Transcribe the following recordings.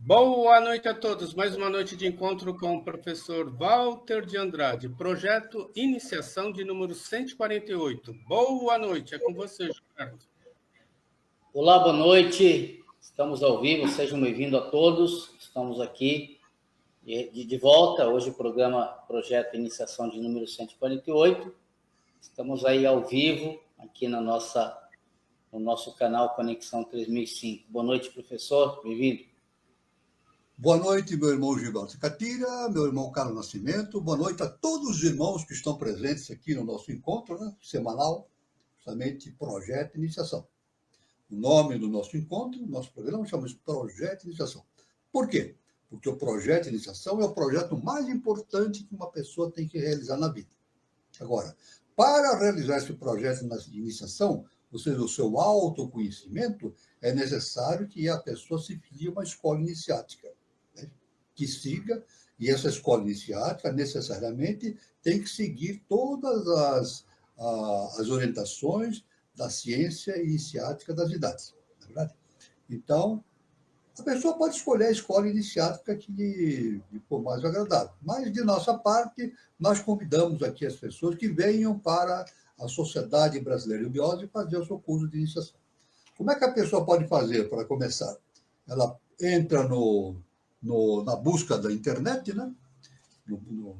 Boa noite a todos. Mais uma noite de encontro com o professor Walter de Andrade, projeto Iniciação de número 148. Boa noite, é com você, Gilberto. Olá, boa noite. Estamos ao vivo, sejam bem-vindos a todos. Estamos aqui de volta. Hoje o programa Projeto Iniciação de número 148. Estamos aí ao vivo, aqui no nosso canal Conexão 3005. Boa noite, professor. Bem-vindo. Boa noite, meu irmão Gilberto Catira, meu irmão Carlos Nascimento. Boa noite a todos os irmãos que estão presentes aqui no nosso encontro, semanal, justamente Projeto Iniciação. O nome do nosso encontro, nosso programa, chama-se Projeto Iniciação. Por quê? Porque o Projeto Iniciação é o projeto mais importante que uma pessoa tem que realizar na vida. Agora, para realizar esse projeto de iniciação, ou seja, o seu autoconhecimento, é necessário que a pessoa se filie a uma escola iniciática, né? Que siga, e essa escola iniciática necessariamente tem que seguir todas as orientações da ciência iniciática das idades, não é verdade? Então, a pessoa pode escolher a escola iniciática que lhe for mais agradável. Mas, de nossa parte, nós convidamos aqui as pessoas que venham para a Sociedade Brasileira de Eubiose fazer o seu curso de iniciação. Como é que a pessoa pode fazer para começar? Ela entra na busca da internet, né? No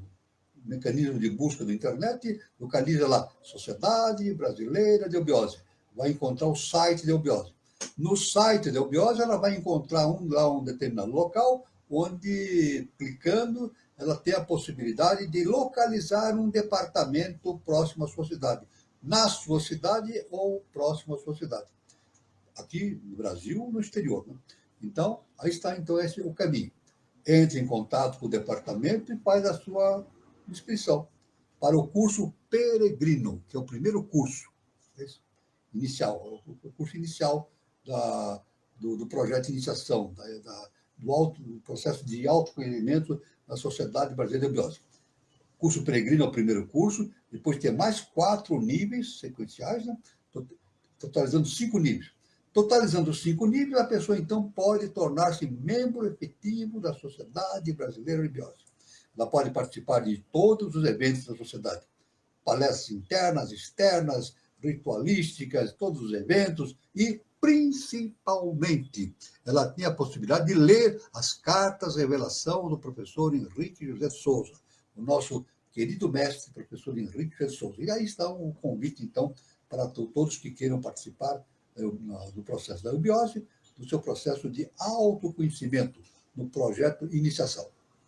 mecanismo de busca da internet, localiza lá Sociedade Brasileira de Eubiose. Vai encontrar o site de Eubiose. No site da Eubiose, ela vai encontrar um determinado local, onde, clicando, ela tem a possibilidade de localizar um departamento próximo à sua cidade, na sua cidade ou próximo à sua cidade. Aqui no Brasil ou no exterior, né? Então, aí está esse o caminho. Entre em contato com o departamento e faz a sua inscrição para o curso Peregrino, que é o primeiro curso inicial, o curso inicial do projeto de iniciação, do processo de autoconhecimento da Sociedade Brasileira de Eubiose. O curso Peregrino é o primeiro curso, depois tem mais 4 níveis sequenciais, né? Totalizando 5 níveis. Totalizando 5 níveis, a pessoa, então, pode tornar-se membro efetivo da Sociedade Brasileira de Eubiose. Ela pode participar de todos os eventos da sociedade. Palestras internas, externas, ritualísticas, todos os eventos e, principalmente, ela tem a possibilidade de ler as cartas de revelação do professor Henrique José de Souza, o nosso querido mestre, professor Henrique José de Souza. E aí está um convite, então, para todos que queiram participar do processo da eubiose, do seu processo de autoconhecimento, no projeto Iniciação.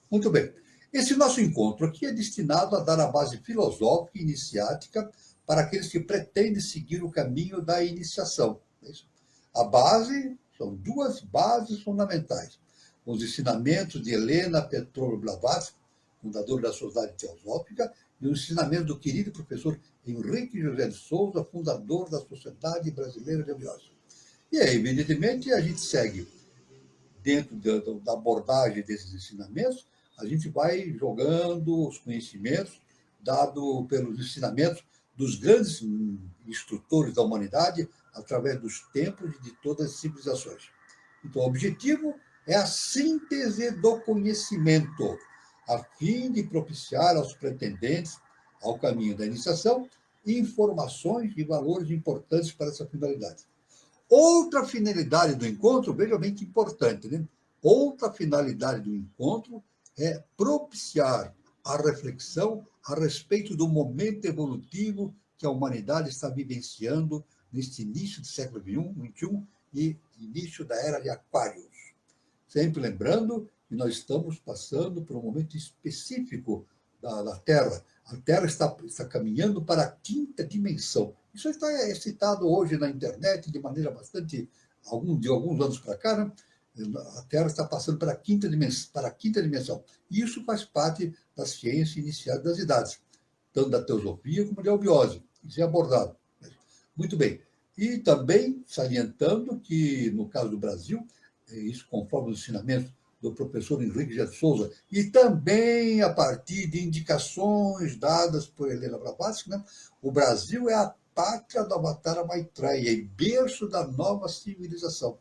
Muito bem. Esse nosso encontro aqui é destinado a dar a base filosófica e iniciática para aqueles que pretendem seguir o caminho da iniciação. A base, são 2 bases fundamentais. Os ensinamentos de Helena Petrovna Blavatsky, fundadora da Sociedade Teosófica, e o ensinamento do querido professor Henrique José de Souza, fundador da Sociedade Brasileira de Eubiose. E aí, evidentemente, a gente segue dentro da abordagem desses ensinamentos, a gente vai jogando os conhecimentos dados pelos ensinamentos dos grandes instrutores da humanidade através dos tempos e de todas as civilizações. Então, o objetivo é a síntese do conhecimento, a fim de propiciar aos pretendentes ao caminho da iniciação informações e valores importantes para essa finalidade. Outra finalidade do encontro, veja bem que importante, né? Outra finalidade do encontro é propiciar a reflexão a respeito do momento evolutivo que a humanidade está vivenciando neste início do século XXI e início da era de Aquários. Sempre lembrando que nós estamos passando por um momento específico da Terra. A Terra está caminhando para a 5ª dimensão. Isso está citado hoje na internet de maneira bastante, de alguns anos para cá, né? A Terra está passando para a 5ª dimensão. E isso faz parte da ciência iniciada das idades, tanto da teosofia como da eubiose. Isso é abordado. Muito bem. E também salientando que, no caso do Brasil, isso conforme os ensinamentos do professor Henrique José de Souza, e também a partir de indicações dadas por Helena Blavatsky, né? O Brasil é a pátria do Avatara Maitreya e berço da nova civilização.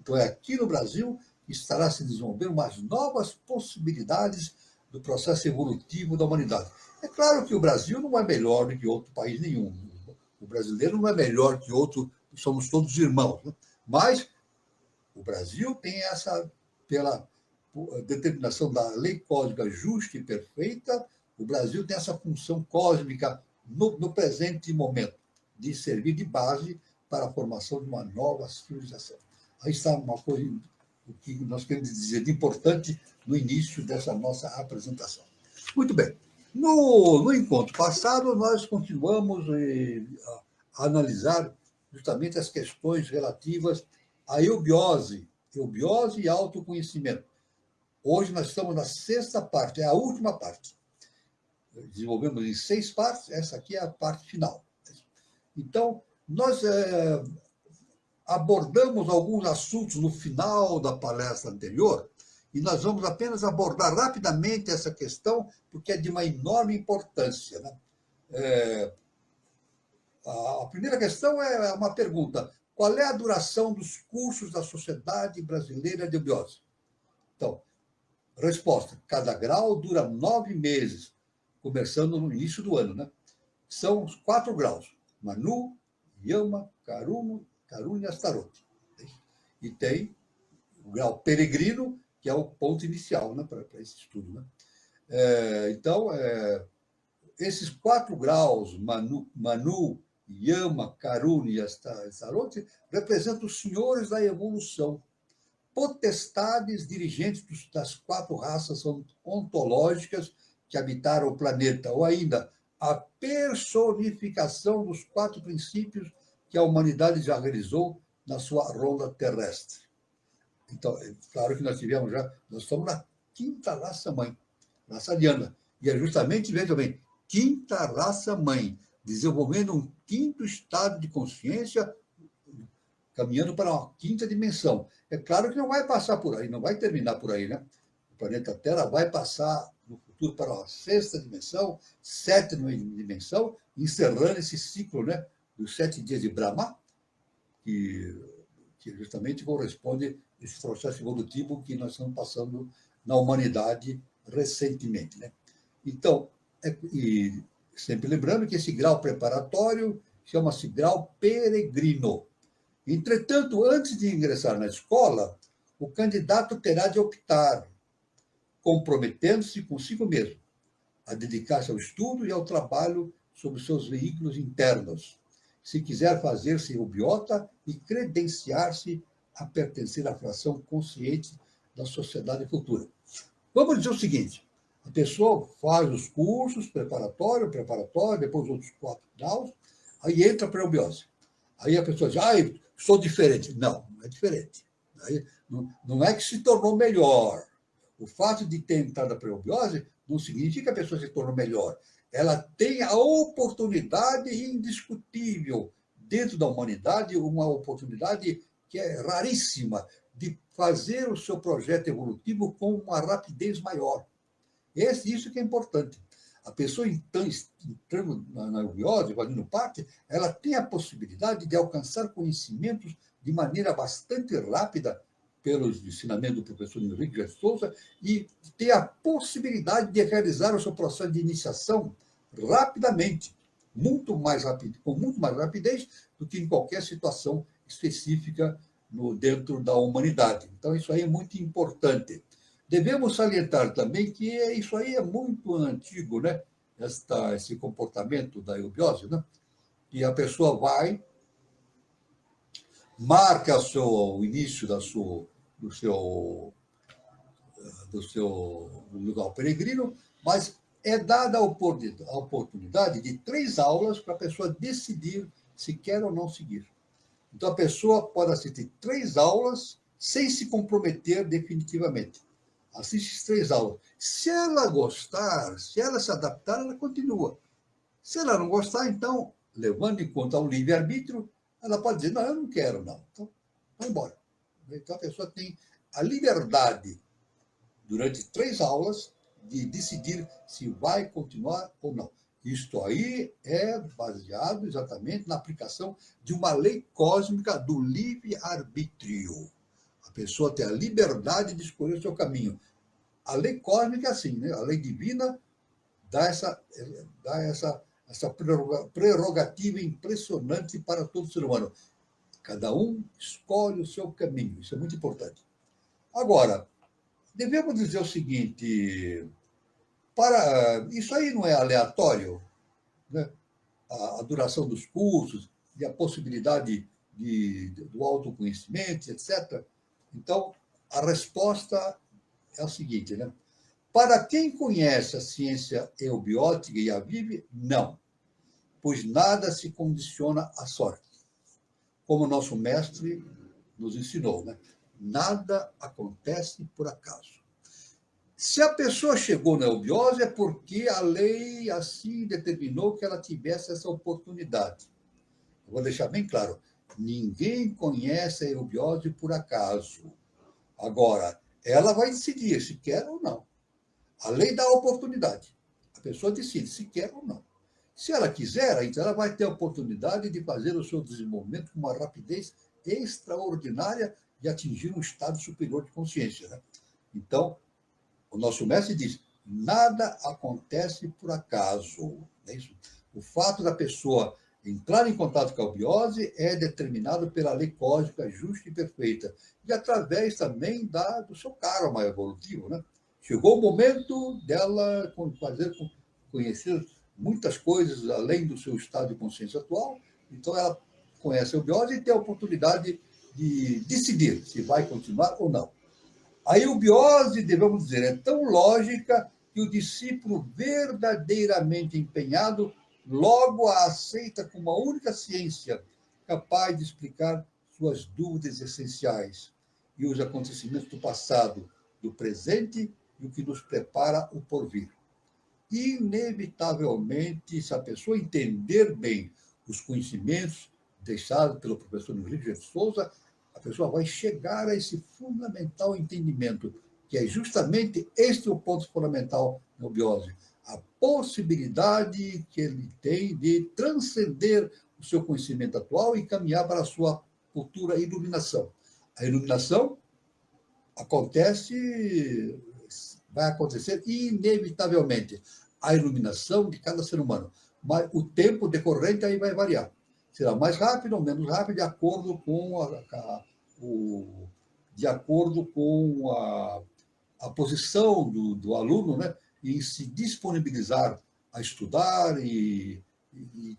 Então, é aqui no Brasil estará se desenvolvendo umas novas possibilidades do processo evolutivo da humanidade. É claro que o Brasil não é melhor do que outro país nenhum. O brasileiro não é melhor que outro, somos todos irmãos. Né? Mas o Brasil tem essa, pela determinação da lei cósmica justa e perfeita, o Brasil tem essa função cósmica no presente momento, de servir de base para a formação de uma nova civilização. Aí está uma coisa, o que nós queremos dizer de importante no início dessa nossa apresentação. Muito bem. No encontro passado, nós continuamos a analisar justamente as questões relativas à eubiose e autoconhecimento. Hoje nós estamos na 6ª parte, é a última parte. Desenvolvemos em 6 partes, essa aqui é a parte final. Então, nós abordamos alguns assuntos no final da palestra anterior, e nós vamos apenas abordar rapidamente essa questão, porque é de uma enorme importância. Né? A primeira questão é uma pergunta: qual é a duração dos cursos da Sociedade Brasileira de Eubiose? Então, resposta: cada grau dura 9 meses, começando no início do ano. Né? São os 4 graus: Manu, Yama, Karuna e Astarote. E tem o grau peregrino, que é o ponto inicial, né, para esse estudo. Né? Então, esses 4 graus, Manu, Yama, Karuna e Astarote, representam os senhores da evolução, potestades dirigentes das 4 raças ontológicas que habitaram o planeta, ou ainda a personificação dos 4 princípios que a humanidade já realizou na sua ronda terrestre. Então, é claro que nós estamos na 5ª raça-mãe, raça ariana, e é justamente, veja bem, 5ª raça-mãe, desenvolvendo um 5º estado de consciência, caminhando para uma 5ª dimensão. É claro que não vai passar por aí, não vai terminar por aí, né? O planeta Terra vai passar no futuro para a 6ª dimensão, 7ª dimensão, encerrando esse ciclo, né, dos 7 dias de Brahma, que justamente corresponde a esse processo evolutivo que nós estamos passando na humanidade recentemente. Né? Então, e sempre lembrando que esse grau preparatório chama-se grau peregrino. Entretanto, antes de ingressar na escola, o candidato terá de optar, comprometendo-se consigo mesmo, a dedicar-se ao estudo e ao trabalho sobre os seus veículos internos, se quiser fazer-se eubiota e credenciar-se a pertencer à fração consciente da sociedade futura. Vamos dizer o seguinte: a pessoa faz os cursos preparatório, depois outros 4 graus, aí entra para a eubiose. Aí a pessoa diz: sou diferente. Não, não é diferente. Aí, não é que se tornou melhor. O fato de ter entrado para a eubiose não significa que a pessoa se tornou melhor. Ela tem a oportunidade indiscutível dentro da humanidade, uma oportunidade que é raríssima, de fazer o seu projeto evolutivo com uma rapidez maior. Isso que é importante. A pessoa, então, entrando na eubiose, fazendo parte, ela tem a possibilidade de alcançar conhecimentos de maneira bastante rápida, pelos ensinamentos do professor Henrique de Souza, e ter a possibilidade de realizar o seu processo de iniciação rapidamente, com muito mais rapidez do que em qualquer situação específica dentro da humanidade. Então, isso aí é muito importante. Devemos salientar também que isso aí é muito antigo, né? Esse comportamento da eubiose, né? E a pessoa vai, marca o início do seu lugar peregrino, mas é dada a oportunidade de 3 aulas para a pessoa decidir se quer ou não seguir. Então, a pessoa pode assistir 3 aulas sem se comprometer definitivamente. Assiste as 3 aulas. Se ela gostar, se ela se adaptar, ela continua. Se ela não gostar, então, levando em conta o livre-arbítrio, ela pode dizer: não, eu não quero, não. Então, vai embora. Então, a pessoa tem a liberdade, durante 3 aulas, de decidir se vai continuar ou não. Isto aí é baseado exatamente na aplicação de uma lei cósmica do livre-arbítrio. A A pessoa tem a liberdade de escolher o seu caminho. A lei cósmica é assim, né? A lei divina dá essa prerrogativa impressionante para todo ser humano. Cada um escolhe o seu caminho. Isso é muito importante. Agora, devemos dizer o seguinte: isso aí não é aleatório, né? A duração dos cursos e a possibilidade do autoconhecimento, etc. Então, a resposta é a seguinte, né? Para quem conhece a ciência eubiótica e a vive, não, pois nada se condiciona à sorte, como nosso mestre nos ensinou, né? Nada acontece por acaso. Se a pessoa chegou na eubiose, é porque a lei assim determinou que ela tivesse essa oportunidade. Eu vou deixar bem claro, ninguém conhece a eubiose por acaso. Agora, ela vai decidir se quer ou não. A lei dá a oportunidade. A pessoa decide se quer ou não. Se ela quiser, então ela vai ter a oportunidade de fazer o seu desenvolvimento com uma rapidez extraordinária e atingir um estado superior de consciência, né? Então, o nosso mestre diz, nada acontece por acaso. É isso? O fato da pessoa entrar em contato com a eubiose é determinado pela lei cósmica justa e perfeita. E através também do seu karma evolutivo, né? Chegou o momento dela conhecer muitas coisas além do seu estado de consciência atual. Então, ela conhece a eubiose e tem a oportunidade de decidir se vai continuar ou não. A eubiose, devemos dizer, é tão lógica que o discípulo verdadeiramente empenhado logo a aceita como a única ciência capaz de explicar suas dúvidas essenciais e os acontecimentos do passado, do presente e o que nos prepara o porvir. Inevitavelmente, se a pessoa entender bem os conhecimentos deixados pelo professor Henrique de Souza, a pessoa vai chegar a esse fundamental entendimento, que é justamente este o ponto fundamental na eubiose, a possibilidade que ele tem de transcender o seu conhecimento atual e caminhar para a sua futura iluminação. A iluminação vai acontecer inevitavelmente. A iluminação de cada ser humano. Mas o tempo decorrente aí vai variar. Será mais rápido ou menos rápido, de acordo com a posição do aluno, né? E se disponibilizar a estudar e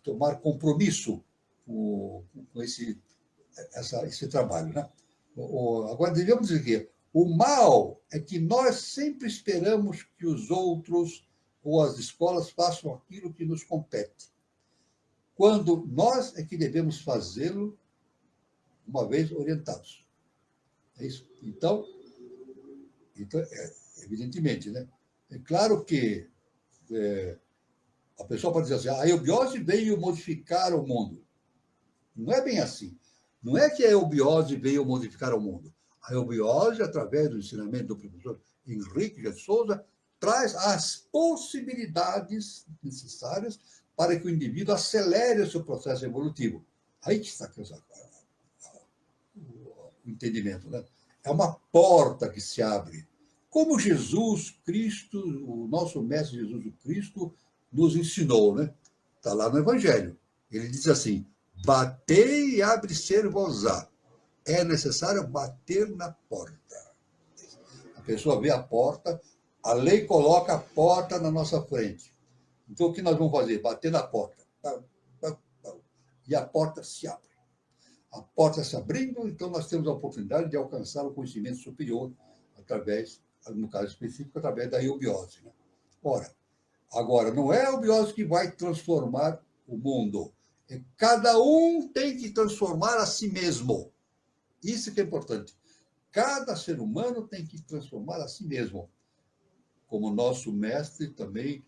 tomar compromisso com esse trabalho, né? Agora, devemos dizer que o mal é que nós sempre esperamos que os outros ou as escolas façam aquilo que nos compete, quando nós é que devemos fazê-lo, uma vez orientados. É isso? Então evidentemente, né? É claro que a pessoa pode dizer assim, a eubiose veio modificar o mundo. Não é bem assim. Não é que a eubiose veio modificar o mundo. A eubiose, através do ensinamento do professor Henrique de Souza, traz as possibilidades necessárias para que o indivíduo acelere o seu processo evolutivo. Aí que está o entendimento, né? É uma porta que se abre. Como Jesus Cristo, o nosso mestre Jesus Cristo, nos ensinou, né? Está lá no Evangelho. Ele diz assim, batei e abre-se-vos-á. É necessário bater na porta. A pessoa vê a porta, a lei coloca a porta na nossa frente. Então, o que nós vamos fazer? Bater na porta. E a porta se abre. A porta se abrindo, então nós temos a oportunidade de alcançar o conhecimento superior através, no caso específico, através da eubiose, né? Agora, não é a eubiose que vai transformar o mundo. Cada um tem que transformar a si mesmo. Isso que é importante. Cada ser humano tem que transformar a si mesmo. Como nosso mestre também,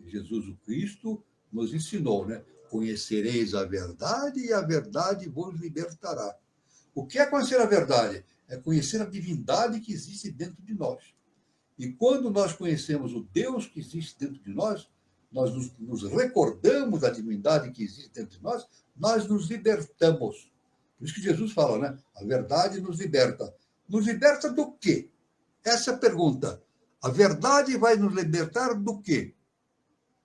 Jesus o Cristo, nos ensinou, né? Conhecereis a verdade e a verdade vos libertará. O que é conhecer a verdade? É conhecer a divindade que existe dentro de nós. E quando nós conhecemos o Deus que existe dentro de nós nos recordamos da divindade que existe dentro de nós nos libertamos. Por isso que Jesus fala, né? A verdade nos liberta. Nos liberta do quê? Essa é a pergunta. A verdade vai nos libertar do quê?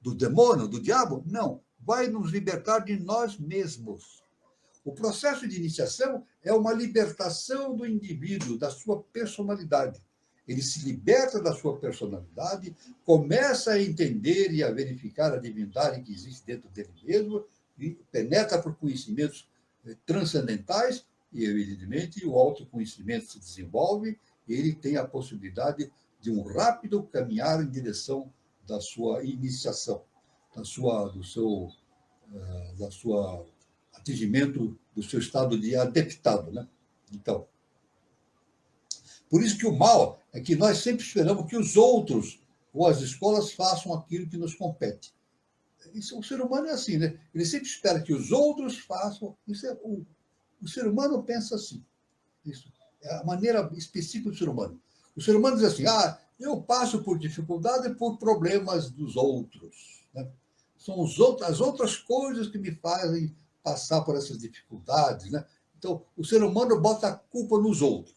Do demônio, do diabo? Não. Vai nos libertar de nós mesmos. O processo de iniciação é uma libertação do indivíduo, da sua personalidade. Ele se liberta da sua personalidade, começa a entender e a verificar a divindade que existe dentro dele mesmo, e penetra por conhecimentos transcendentais, e, evidentemente, o autoconhecimento se desenvolve, e ele tem a possibilidade de um rápido caminhar em direção da sua iniciação, do seu atingimento do seu estado de adeptado, né? Então, por isso que o mal é que nós sempre esperamos que os outros ou as escolas façam aquilo que nos compete. O ser humano é assim, né? Ele sempre espera que os outros façam. O ser humano pensa assim. Isso é a maneira específica do ser humano. O ser humano diz assim: eu passo por dificuldade por problemas dos outros, né? São as outras coisas que me fazem passar por essas dificuldades, né? Então, o ser humano bota a culpa nos outros.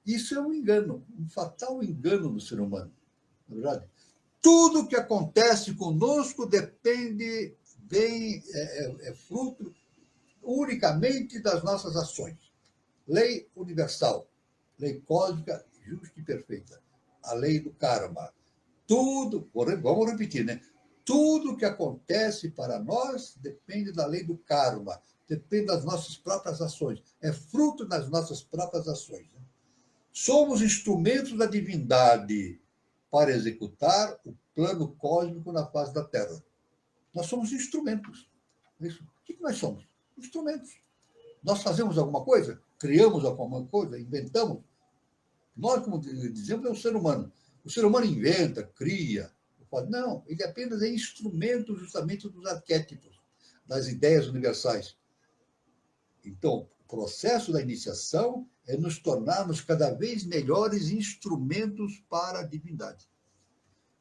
Isso é um engano, um fatal engano do ser humano, na verdade. Tudo que acontece conosco é fruto unicamente das nossas ações. Lei universal, lei cósmica, justa e perfeita. A lei do karma. Tudo, vamos repetir, né? Tudo que acontece para nós depende da lei do karma, depende das nossas próprias ações, é fruto das nossas próprias ações. Né? Somos instrumentos da divindade para executar o plano cósmico na face da Terra. Nós somos instrumentos. Isso. O que nós somos? Instrumentos. Nós fazemos alguma coisa? Criamos alguma coisa? Inventamos? Nós, como dizemos, é o ser humano. O ser humano inventa, cria. Não, ele apenas é instrumento justamente dos arquétipos, das ideias universais. Então, o processo da iniciação é nos tornarmos cada vez melhores instrumentos para a divindade.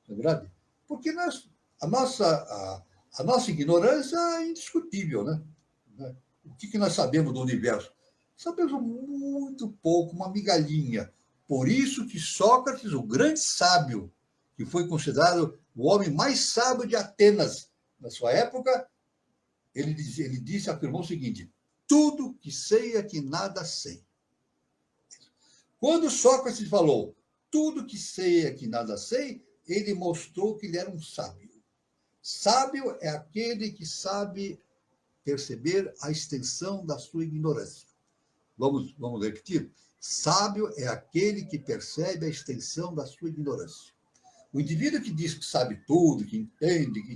Não é verdade? Porque a nossa ignorância é indiscutível, né? O que nós sabemos do universo? Sabemos muito pouco, uma migalhinha. Por isso que Sócrates, o grande sábio, que foi considerado o homem mais sábio de Atenas na sua época, ele afirmou o seguinte: tudo que sei é que nada sei. Quando Sócrates falou tudo que sei é que nada sei, ele mostrou que ele era um sábio. Sábio é aquele que sabe perceber a extensão da sua ignorância. Vamos repetir? Sábio é aquele que percebe a extensão da sua ignorância. O indivíduo que diz que sabe tudo, que entende, que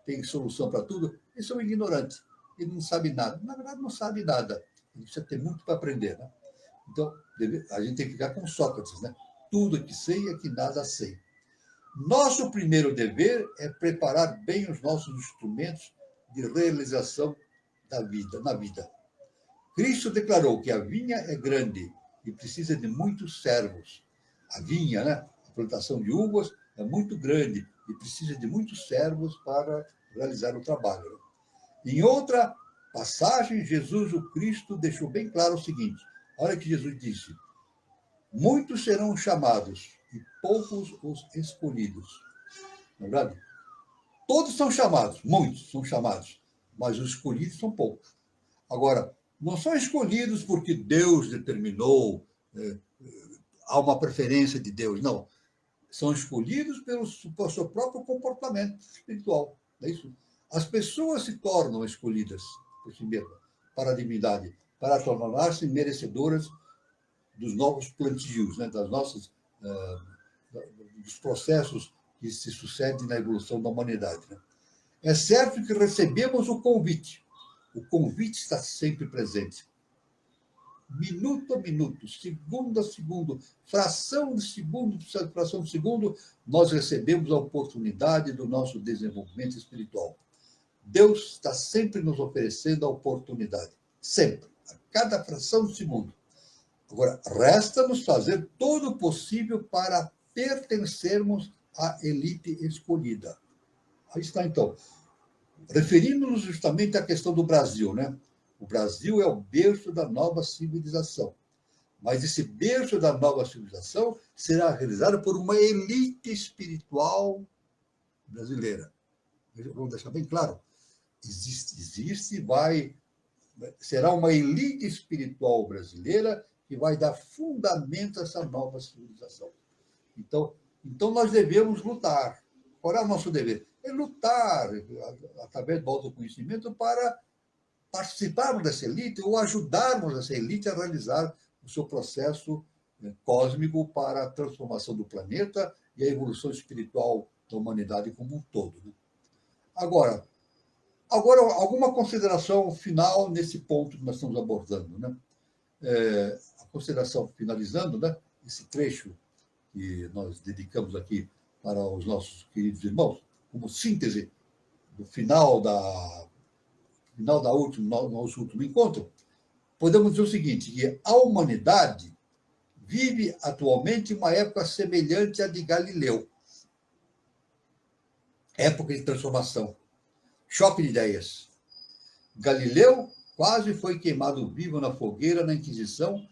tem solução para tudo, esse é um ignorante. Ele não sabe nada. Na verdade, não sabe nada. Ele precisa ter muito para aprender, né? Então, a gente tem que ficar com Sócrates, né? Tudo que sei é que nada sei. Nosso primeiro dever é preparar bem os nossos instrumentos de realização na vida. Cristo declarou que a vinha é grande e precisa de muitos servos. A vinha, né? A plantação de uvas é muito grande e precisa de muitos servos para realizar o trabalho. Em outra passagem, Jesus, o Cristo, deixou bem claro o seguinte: olha que Jesus disse: muitos serão chamados e poucos os escolhidos. Não é verdade? Todos são chamados, muitos são chamados, mas os escolhidos são poucos. Agora, não são escolhidos porque Deus determinou, há uma preferência de Deus, não. São escolhidos pelo seu próprio comportamento espiritual. É isso? As pessoas se tornam escolhidas por si mesmas, para a divindade, para tornar-se merecedoras dos novos plantios, né? Dos processos que se sucedem na evolução da humanidade. Né? É certo que recebemos o convite. O convite está sempre presente. Minuto a minuto, segundo a segundo, fração de segundo, nós recebemos a oportunidade do nosso desenvolvimento espiritual. Deus está sempre nos oferecendo a oportunidade. Sempre. A cada fração de segundo. Agora, resta-nos fazer todo o possível para pertencermos à elite escolhida. Aí está, então. Referindo-nos justamente à questão do Brasil, né? O Brasil é o berço da nova civilização. Mas esse berço da nova civilização será realizado por uma elite espiritual brasileira. Vamos deixar bem claro. Será uma elite espiritual brasileira que vai dar fundamento a essa nova civilização. Então nós devemos lutar. Qual é o nosso dever? É lutar, através do autoconhecimento, para participarmos dessa elite ou ajudarmos essa elite a realizar o seu processo cósmico para a transformação do planeta e a evolução espiritual da humanidade como um todo. Agora, alguma consideração final nesse ponto que nós estamos abordando. Né? A consideração finalizando, né? Esse trecho que nós dedicamos aqui para os nossos queridos irmãos, como síntese do final da nosso último encontro, podemos dizer o seguinte, que a humanidade vive atualmente uma época semelhante à de Galileu. Época de transformação. Choque de ideias. Galileu quase foi queimado vivo na fogueira na Inquisição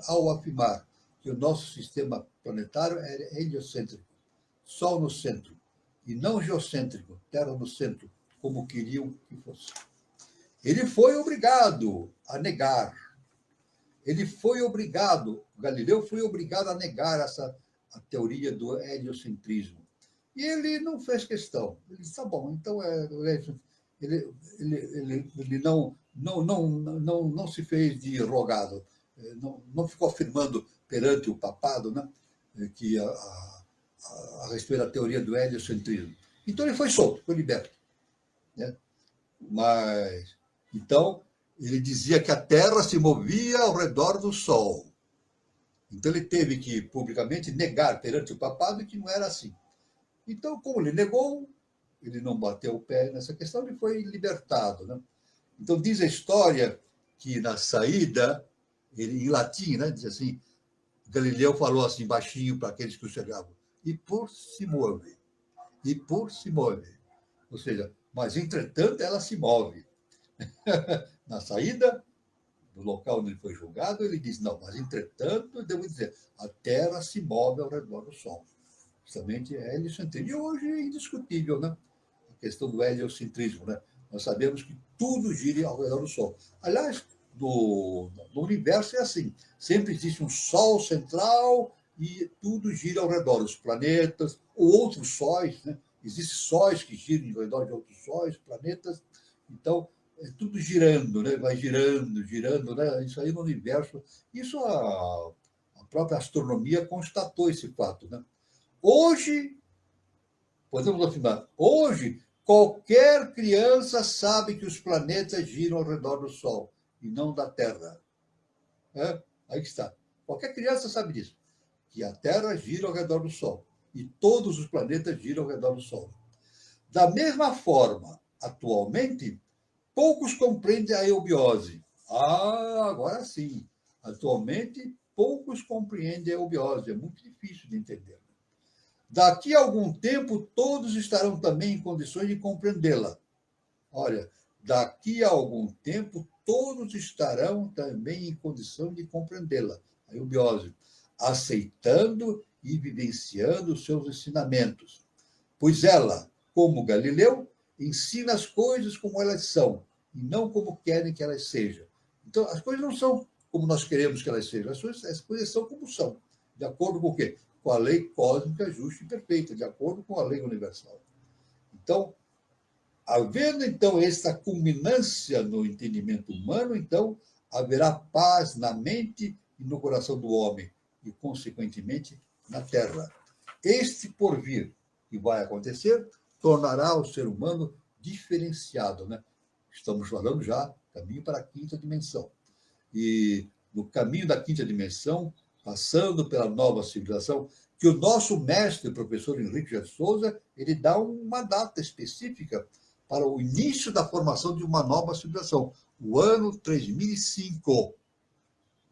ao afirmar que o nosso sistema planetário era heliocêntrico, Sol no centro, e não geocêntrico, Terra no centro, como queriam que fosse. Ele foi obrigado a negar. Galileu foi obrigado a negar a teoria do heliocentrismo. E ele não fez questão. Ele disse, tá bom, então ele não se fez de rogado, não ficou afirmando perante o papado, né, que a respeito da teoria do heliocentrismo. Então ele foi solto, foi liberto. Né? Mas, então, ele dizia que a Terra se movia ao redor do Sol. Então ele teve que, publicamente, negar perante o papado que não era assim. Então, como ele negou, ele não bateu o pé nessa questão, ele foi libertado. Né? Então, diz a história que, na saída, em latim, né, diz assim, Galileu falou assim, baixinho para aqueles que o chegavam, e por se move. Ou seja, mas, entretanto, ela se move. Na saída do local onde ele foi julgado, ele diz, não, mas, entretanto, devo dizer, a Terra se move ao redor do Sol. Justamente é heliocentrismo. E hoje é indiscutível, né? A questão do heliocentrismo, né? Nós sabemos que tudo gira ao redor do Sol. Aliás, no universo é assim. Sempre existe um Sol central e tudo gira ao redor. Os planetas, ou outros sóis, né? Existem sóis que giram ao redor de outros sóis, planetas. Então, é tudo girando, né? Vai girando, né? Isso aí no universo. Isso a própria astronomia constatou esse fato, né? Hoje, podemos afirmar, hoje, qualquer criança sabe que os planetas giram ao redor do Sol e não da Terra. Aí está. Qualquer criança sabe disso, que a Terra gira ao redor do Sol e todos os planetas giram ao redor do Sol. Da mesma forma, atualmente, poucos compreendem a eubiose. Agora sim. Atualmente, poucos compreendem a eubiose. É muito difícil de entender. Daqui a algum tempo, todos estarão também em condições de compreendê-la. Olha, daqui a algum tempo, todos estarão também em condição de compreendê-la, a eubiose, aceitando e vivenciando os seus ensinamentos. Pois ela, como Galileu, ensina as coisas como elas são, e não como querem que elas sejam. Então, as coisas não são como nós queremos que elas sejam, as coisas são como são. De acordo com o quê? Com a lei cósmica justa e perfeita, de acordo com a lei universal. Então, havendo, então, essa culminância no entendimento humano, então, haverá paz na mente e no coração do homem, e, consequentemente, na Terra. Este porvir que vai acontecer tornará o ser humano diferenciado, né? Estamos falando já caminho para a quinta dimensão. E no caminho da quinta dimensão, passando pela nova civilização, que o nosso mestre, o professor Henrique de Souza, ele dá uma data específica para o início da formação de uma nova civilização, o ano 3005.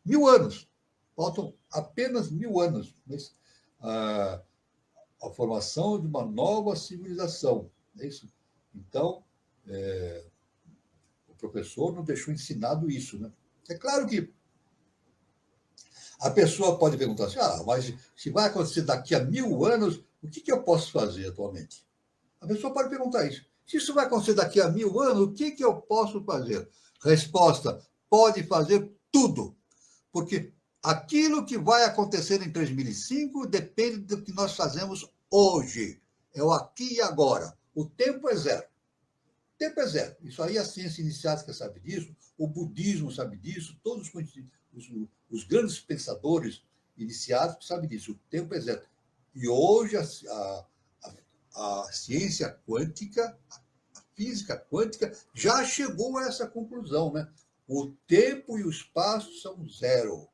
1000 anos. Faltam apenas 1000 anos. Mas, a formação de uma nova civilização. É isso? Então, o professor não deixou ensinado isso. Né? É claro que A pessoa pode perguntar assim, mas se vai acontecer daqui a 1000 anos, o que eu posso fazer atualmente? A pessoa pode perguntar isso. Se isso vai acontecer daqui a 1000 anos, o que eu posso fazer? Resposta, pode fazer tudo. Porque aquilo que vai acontecer em 3005 depende do que nós fazemos hoje. É o aqui e agora. O tempo é zero. O tempo é zero. Isso aí a ciência iniciática sabe disso, o budismo sabe disso, todos os grandes pensadores iniciáticos sabem disso. O tempo é zero. E hoje a ciência quântica, a física quântica, já chegou a essa conclusão, né? O tempo e o espaço são zero.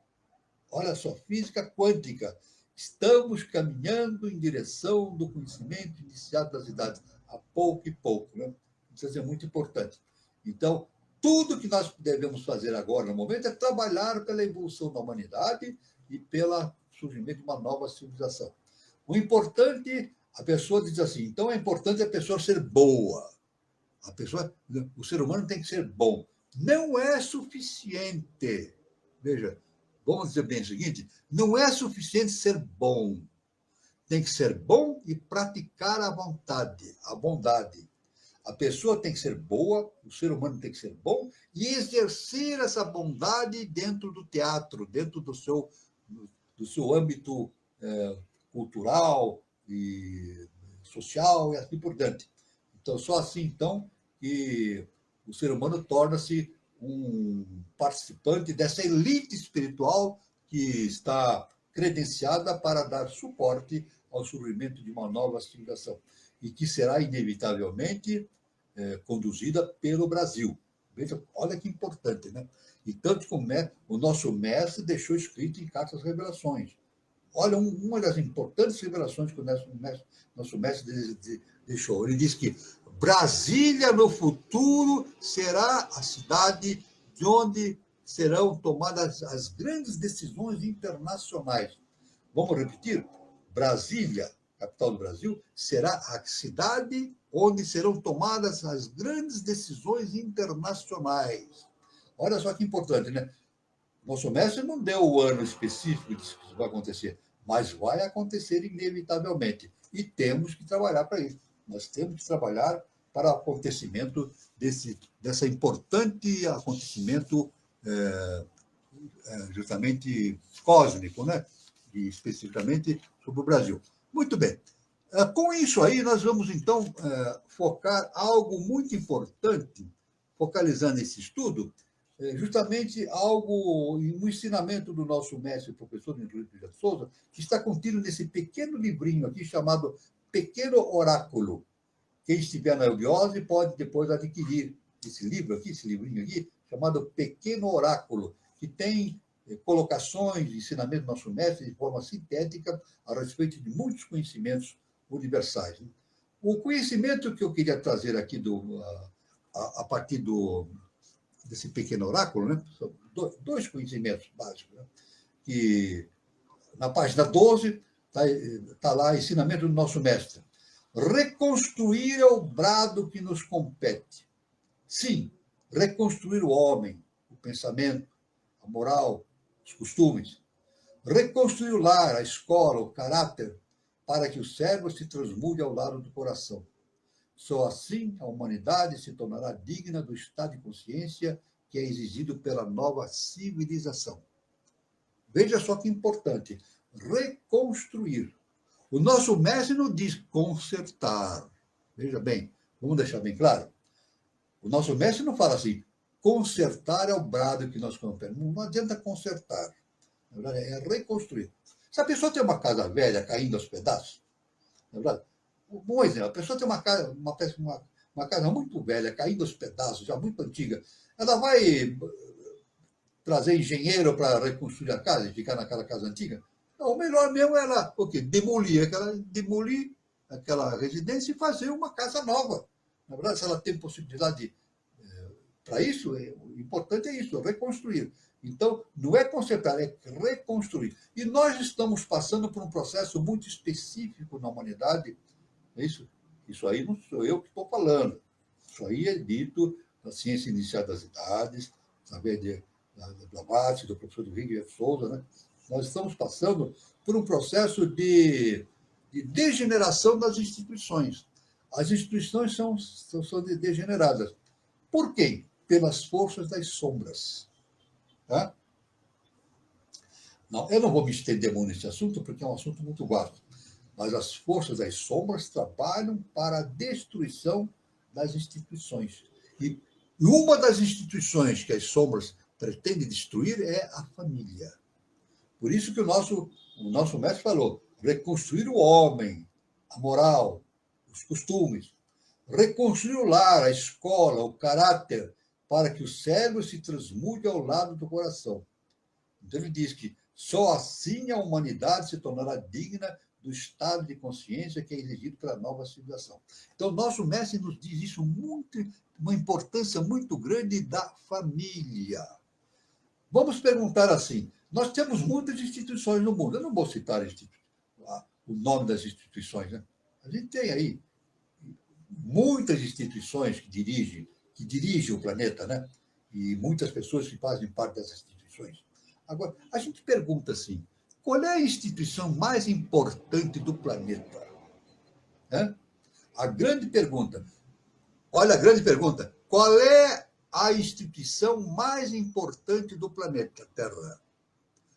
Olha só, física quântica. Estamos caminhando em direção do conhecimento iniciado das idades, a pouco e pouco, né? Isso é muito importante. Então, tudo que nós devemos fazer agora, no momento, é trabalhar pela evolução da humanidade e pelo surgimento de uma nova civilização. O importante, a pessoa diz assim, então é importante a pessoa ser boa. O ser humano tem que ser bom. Não é suficiente. Veja, vamos dizer bem o seguinte, não é suficiente ser bom. Tem que ser bom e praticar a vontade, a bondade. A pessoa tem que ser boa, o ser humano tem que ser bom e exercer essa bondade dentro do teatro, dentro do seu âmbito cultural e social e assim por diante. Então, só assim, então, que o ser humano torna-se um participante dessa elite espiritual que está credenciada para dar suporte ao surgimento de uma nova civilização e que será inevitavelmente conduzida pelo Brasil. Veja, olha que importante, né? E tanto como o nosso mestre deixou escrito em Cartas Revelações. Olha, uma das importantes revelações que o nosso mestre deixou. Ele diz que Brasília, no futuro, será a cidade de onde serão tomadas as grandes decisões internacionais. Vamos repetir? Brasília, capital do Brasil, será a cidade onde serão tomadas as grandes decisões internacionais. Olha só que importante, né? Nosso mestre não deu o ano específico disso que isso vai acontecer, mas vai acontecer inevitavelmente. E temos que trabalhar para isso. Nós temos que trabalhar para o acontecimento dessa importante acontecimento justamente cósmico, né? E especificamente sobre o Brasil. Muito bem. Com isso aí, nós vamos, então, focar algo muito importante, focalizando esse estudo, justamente algo no ensinamento do nosso mestre, professor Henrique de Souza, que está contido nesse pequeno livrinho aqui, chamado Pequeno Oráculo. Quem estiver na eubiose pode depois adquirir esse livro aqui, esse livrinho aqui, chamado Pequeno Oráculo, que tem colocações, ensinamentos do nosso mestre de forma sintética a respeito de muitos conhecimentos universais. O conhecimento que eu queria trazer aqui a partir desse pequeno oráculo, né? São dois conhecimentos básicos, né? Que na página 12 está lá ensinamento do nosso mestre. Reconstruir é o brado que nos compete. Sim, reconstruir o homem, o pensamento, a moral, os costumes. Reconstruir o lar, a escola, o caráter, para que o cérebro se transmude ao lado do coração. Só assim a humanidade se tornará digna do estado de consciência que é exigido pela nova civilização. Veja só que importante. Reconstruir. O nosso mestre não diz consertar. Veja bem, vamos deixar bem claro. O nosso mestre não fala assim, consertar é o brado que nós compramos. Não adianta consertar. Na verdade, é reconstruir. Se a pessoa tem uma casa velha caindo aos pedaços, na verdade, um bom exemplo, a pessoa tem uma casa muito velha, caindo aos pedaços, já muito antiga, ela vai trazer engenheiro para reconstruir a casa e ficar naquela casa antiga? Não, o melhor mesmo é ela demolir aquela residência e fazer uma casa nova. Na verdade, se ela tem possibilidade para isso, o importante é isso, reconstruir. Então, não é consertar, é reconstruir. E nós estamos passando por um processo muito específico na humanidade. É isso? Isso aí não sou eu que estou falando. Isso aí é dito na ciência inicial das idades, através da Blavatsky, do professor Henrique de Souza, né? Nós estamos passando por um processo de degeneração das instituições. As instituições são degeneradas. Por quê? Pelas forças das sombras. Tá? Não, eu não vou me estender muito nesse assunto, porque é um assunto muito vasto. Mas as forças das sombras trabalham para a destruição das instituições. E uma das instituições que as sombras pretendem destruir é a família. Por isso que o nosso mestre falou, reconstruir o homem, a moral, os costumes, reconstruir o lar, a escola, o caráter, para que o cérebro se transmude ao lado do coração. Então ele diz que só assim a humanidade se tornará digna do estado de consciência que é exigido pela nova civilização. Então, nosso mestre nos diz isso uma importância muito grande da família. Vamos perguntar assim, nós temos muitas instituições no mundo, eu não vou citar o nome das instituições, né? A gente tem aí muitas instituições que dirigem o planeta, né? E muitas pessoas que fazem parte dessas instituições. Agora, a gente pergunta assim, qual é a instituição mais importante do planeta? A grande pergunta. Olha a grande pergunta. Qual é a instituição mais importante do planeta Terra?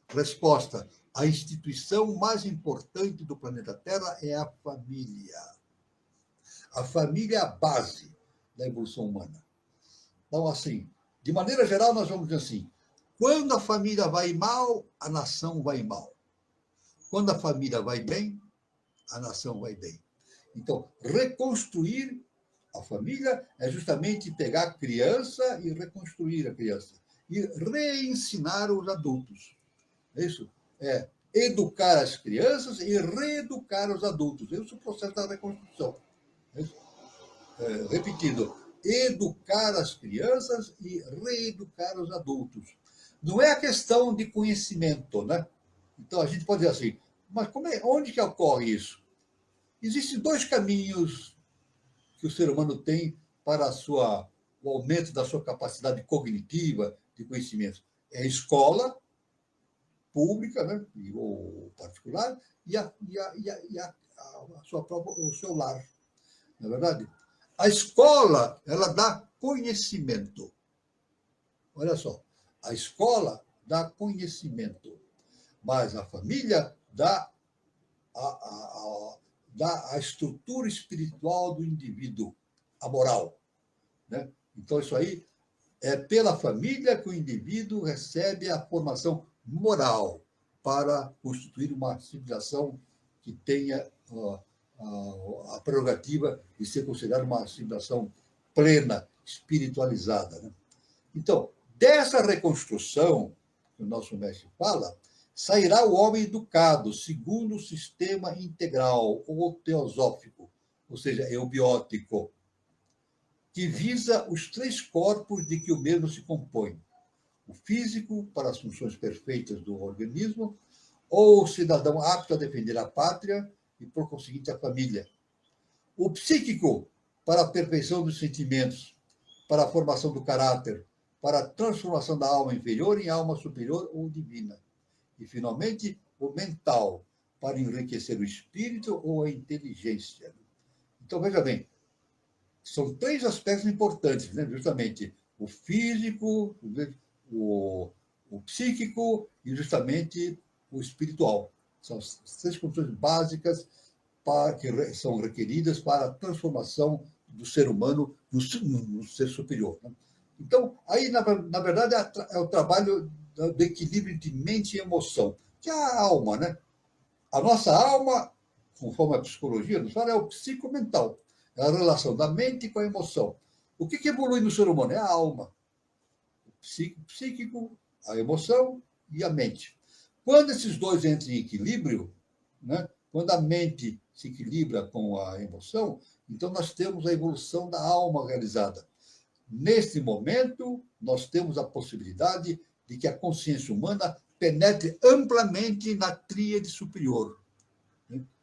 Resposta. A instituição mais importante do planeta Terra é a família. A família é a base da evolução humana. Então, assim, de maneira geral, nós vamos dizer assim, quando a família vai mal, a nação vai mal. Quando a família vai bem, a nação vai bem. Então, reconstruir a família é justamente pegar a criança e reconstruir a criança. E reensinar os adultos. Isso é educar as crianças e reeducar os adultos. Esse é o processo da reconstrução. Repetindo, educar as crianças e reeducar os adultos. Não é a questão de conhecimento, né? Então, a gente pode dizer assim, mas onde que ocorre isso? Existem dois caminhos que o ser humano tem para o aumento da sua capacidade cognitiva de conhecimento. É a escola pública, né, ou particular, e o seu lar. Não é verdade? A escola, ela dá conhecimento. Olha só, a escola dá conhecimento, mas a família dá a estrutura espiritual do indivíduo, a moral. Né? Então, isso aí é pela família que o indivíduo recebe a formação moral para constituir uma civilização que tenha a prerrogativa de ser considerada uma civilização plena, espiritualizada. Né? Então, dessa reconstrução que o nosso mestre fala, sairá o homem educado, segundo o sistema integral ou teosófico, ou seja, eubiótico, que visa os três corpos de que o mesmo se compõe. O físico, para as funções perfeitas do organismo, ou o cidadão apto a defender a pátria e, por conseguinte, a família. O psíquico, para a perfeição dos sentimentos, para a formação do caráter, para a transformação da alma inferior em alma superior ou divina. E, finalmente, o mental, para enriquecer o espírito ou a inteligência. Então, veja bem, são três aspectos importantes, né? Justamente o físico, o psíquico e justamente o espiritual. São as três condições básicas que são requeridas para a transformação do ser humano no ser superior. Né? Então, aí, na verdade, é o trabalho do equilíbrio entre mente e emoção, que é a alma, né? A nossa alma, conforme a psicologia nos fala, é o psicomental. É a relação da mente com a emoção. O que evolui no ser humano? É a alma. O psíquico, a emoção e a mente. Quando esses dois entram em equilíbrio, né? Quando a mente se equilibra com a emoção, então nós temos a evolução da alma realizada. Neste momento, nós temos a possibilidade de que a consciência humana penetre amplamente na tríade superior.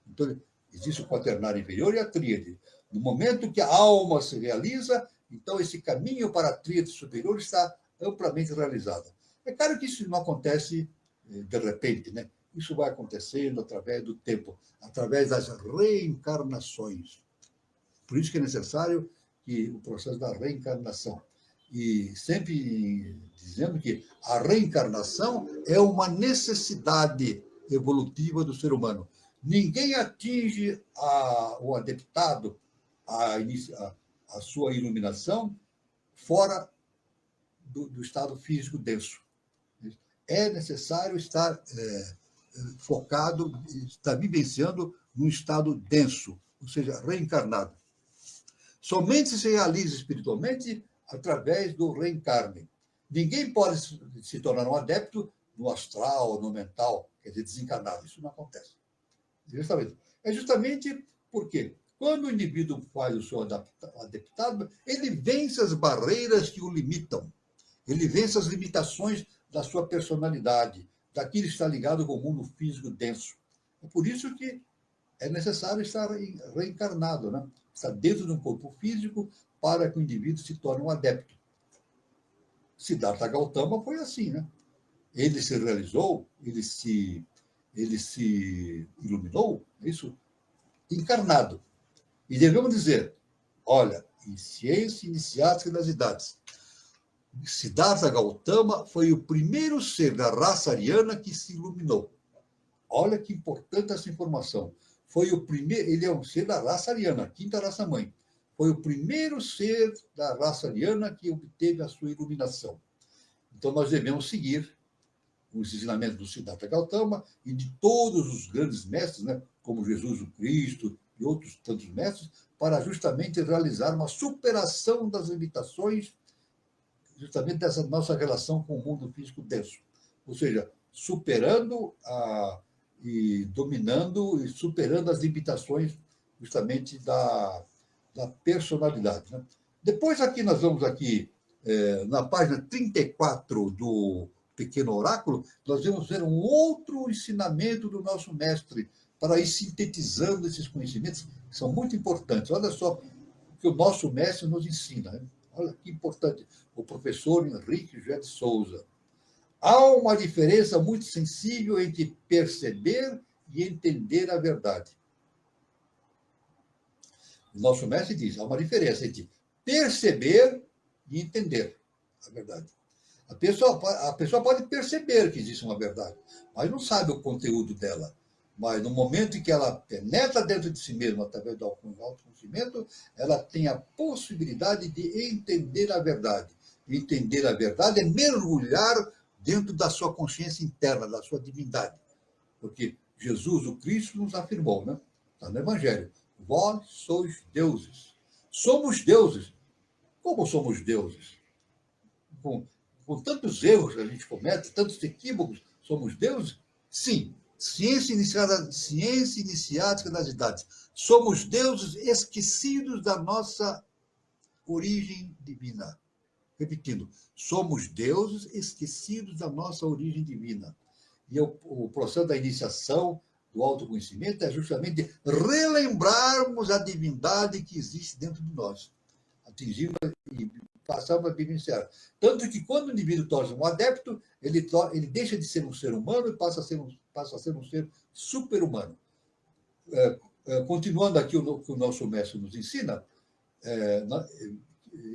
Então, existe o quaternário inferior e a tríade. No momento que a alma se realiza, então esse caminho para a tríade superior está amplamente realizado. É claro que isso não acontece de repente, né? Isso vai acontecendo através do tempo, através das reencarnações. Por isso que é necessário que o processo da reencarnação. E sempre dizendo que a reencarnação é uma necessidade evolutiva do ser humano. Ninguém atinge o adeptado, a sua iluminação, fora do estado físico denso. É necessário estar focado, estar vivenciando num estado denso, ou seja, reencarnado. Somente se realiza espiritualmente através do reencarne. Ninguém pode se tornar um adepto no astral, no mental, quer dizer, desencarnado. Isso não acontece. É justamente porque, quando o indivíduo faz o seu adeptado, ele vence as barreiras que o limitam. Ele vence as limitações da sua personalidade, daquilo que está ligado com o mundo físico denso. É por isso que é necessário estar reencarnado, né? Estar dentro de um corpo físico para que o indivíduo se torne um adepto. Siddhartha Gautama foi assim, né? Ele se realizou, ele se iluminou, isso, encarnado. E devemos dizer, olha, em ciência iniciática das idades, Siddhartha Gautama foi o primeiro ser da raça ariana que se iluminou. Olha que importante essa informação. Foi o primeiro, ele é um ser da raça ariana, quinta raça mãe. Foi o primeiro ser da raça ariana que obteve a sua iluminação. Então nós devemos seguir os ensinamentos do Siddhartha Gautama e de todos os grandes mestres, né, como Jesus o Cristo e outros tantos mestres, para justamente realizar uma superação das limitações, justamente dessa nossa relação com o mundo físico denso. Ou seja, superando e dominando e superando as limitações justamente da personalidade. Né? Depois aqui nós vamos aqui, na página 34 do Pequeno Oráculo, nós vamos ver um outro ensinamento do nosso mestre para ir sintetizando esses conhecimentos que são muito importantes. Olha só o que o nosso mestre nos ensina. Né? Olha que importante. O professor Henrique José de Souza. Há uma diferença muito sensível entre perceber e entender a verdade. O nosso mestre diz, há uma diferença entre perceber e entender a verdade. A pessoa pode perceber que existe uma verdade, mas não sabe o conteúdo dela. Mas no momento em que ela penetra dentro de si mesma, através do autoconhecimento, ela tem a possibilidade de entender a verdade. Entender a verdade é mergulhar dentro da sua consciência interna, da sua divindade. Porque Jesus, o Cristo, nos afirmou, né? Está no Evangelho. Vós sois deuses. Somos deuses. Como somos deuses? Com tantos erros que a gente comete, tantos equívocos, somos deuses? Sim. Ciência iniciática das idades. Somos deuses esquecidos da nossa origem divina. Repetindo, somos deuses esquecidos da nossa origem divina. E o processo da iniciação, do autoconhecimento, é justamente relembrarmos a divindade que existe dentro de nós. Atingirmos e passarmos a vivenciar. Tanto que quando o indivíduo torna um adepto, ele deixa de ser um ser humano e passa a ser um ser super-humano. Continuando aqui o que o nosso mestre nos ensina,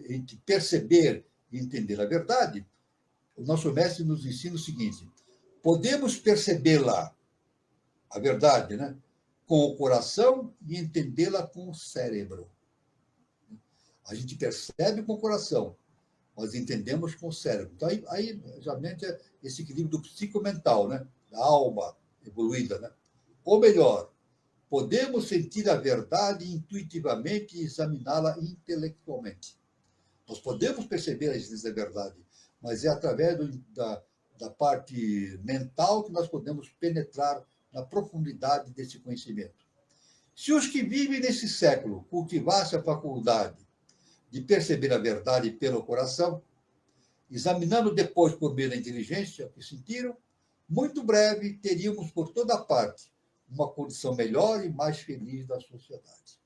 entre perceber e entender a verdade, o nosso mestre nos ensina o seguinte: podemos percebê-la, a verdade, né, com o coração e entendê-la com o cérebro. A gente percebe com o coração, mas entendemos com o cérebro. Então, aí realmente é esse equilíbrio do psicomental, né, da alma evoluída. Né? Ou melhor, podemos sentir a verdade intuitivamente e examiná-la intelectualmente. Nós podemos perceber a existência da verdade, mas é através da parte mental que nós podemos penetrar na profundidade desse conhecimento. Se os que vivem nesse século cultivassem a faculdade de perceber a verdade pelo coração, examinando depois por meio da inteligência o que sentiram, muito breve teríamos por toda parte uma condição melhor e mais feliz da sociedade.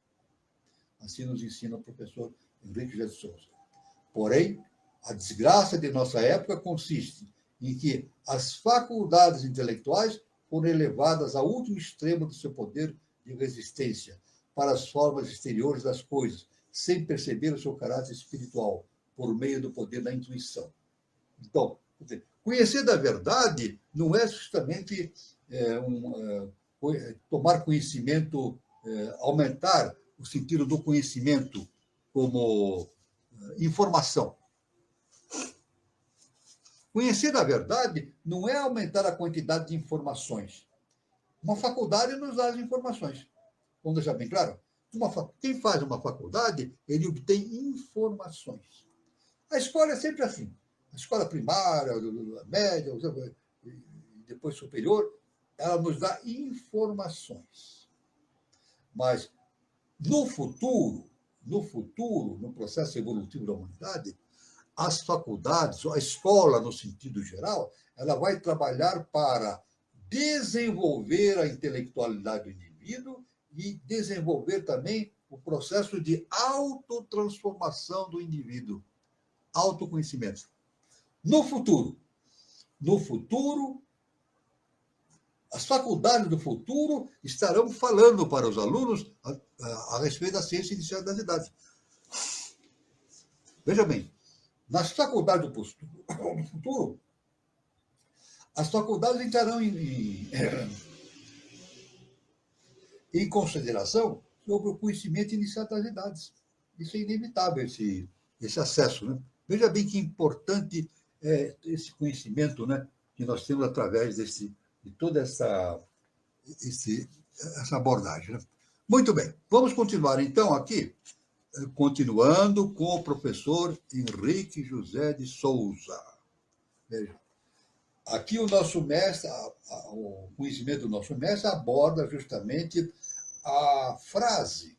Assim nos ensina o professor Henrique José de Souza. Porém, a desgraça de nossa época consiste em que as faculdades intelectuais foram elevadas ao último extremo do seu poder de resistência para as formas exteriores das coisas, sem perceber o seu caráter espiritual, por meio do poder da intuição. Então, conhecer da verdade não é justamente tomar conhecimento, aumentar o sentido do conhecimento como informação. Conhecer a verdade não é aumentar a quantidade de informações. Uma faculdade nos dá as informações. Vamos deixar bem claro? Quem faz uma faculdade, ele obtém informações. A escola é sempre assim. A escola primária, a média, depois superior, ela nos dá informações. Mas, no futuro, no processo evolutivo da humanidade, as faculdades, a escola, no sentido geral, ela vai trabalhar para desenvolver a intelectualidade do indivíduo e desenvolver também o processo de autotransformação do indivíduo, autoconhecimento. No futuro, as faculdades do futuro estarão falando para os alunos a respeito da ciência inicial das idades. Veja bem, nas faculdades do futuro, as faculdades entrarão em consideração sobre o conhecimento inicial das idades. Isso é inevitável, esse acesso. Né? Veja bem que importante é esse conhecimento, né, que nós temos através de toda essa abordagem. Né? Muito bem, vamos continuar então aqui, continuando com o professor Henrique José de Souza. Veja, aqui o nosso mestre, o conhecimento do nosso mestre aborda justamente a frase,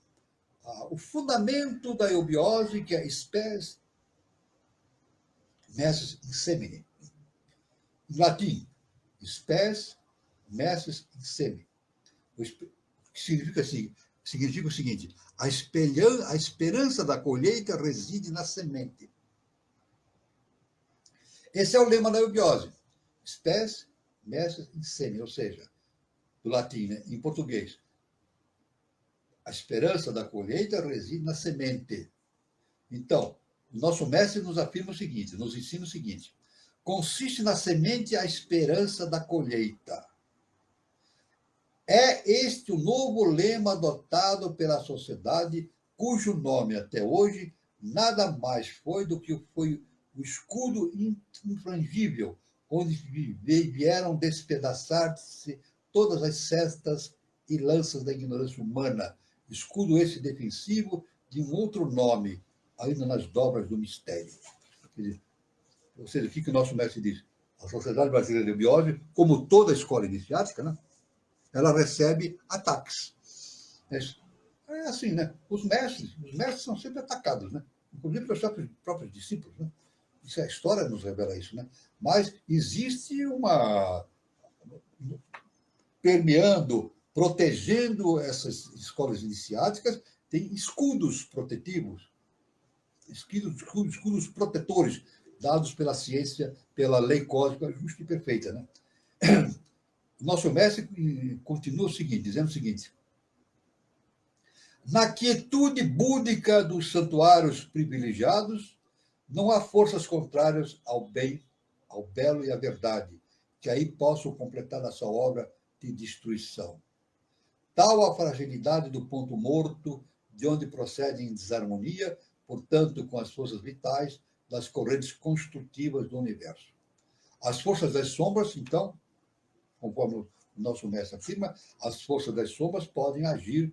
o fundamento da eubiose, que é spes messis in semine. Em latim, spes messis in semine. Significa o seguinte: a esperança da colheita reside na semente. Esse é o lema da eubiose. Spes messis in semine, ou seja, do latim, né? Em português. A esperança da colheita reside na semente. Então, o nosso mestre nos afirma o seguinte, nos ensina o seguinte: consiste na semente a esperança da colheita. É este o novo lema adotado pela sociedade, cujo nome até hoje nada mais foi do que foi o escudo infrangível, onde vieram despedaçar-se todas as cestas e lanças da ignorância humana. Escudo esse defensivo de um outro nome, ainda nas dobras do mistério. Ou seja, o que o nosso mestre diz? A Sociedade Brasileira de Eubiose, como toda escola iniciática, né, ela recebe ataques. É assim, né? Os mestres são sempre atacados, né? Inclusive pelos próprios discípulos, né? Isso, a história nos revela isso, né? Mas existe uma permeando, protegendo essas escolas iniciáticas, tem escudos protetivos, escudos protetores, dados pela ciência, pela lei cósmica justa e perfeita. Né? Nosso mestre continua dizendo o seguinte: na quietude búdica dos santuários privilegiados, não há forças contrárias ao bem, ao belo e à verdade, que aí possam completar a sua obra de destruição. Tal a fragilidade do ponto morto, de onde procede em desarmonia, portanto, com as forças vitais das correntes construtivas do universo. As forças das sombras, então, conforme o nosso mestre afirma, as forças das sombras podem agir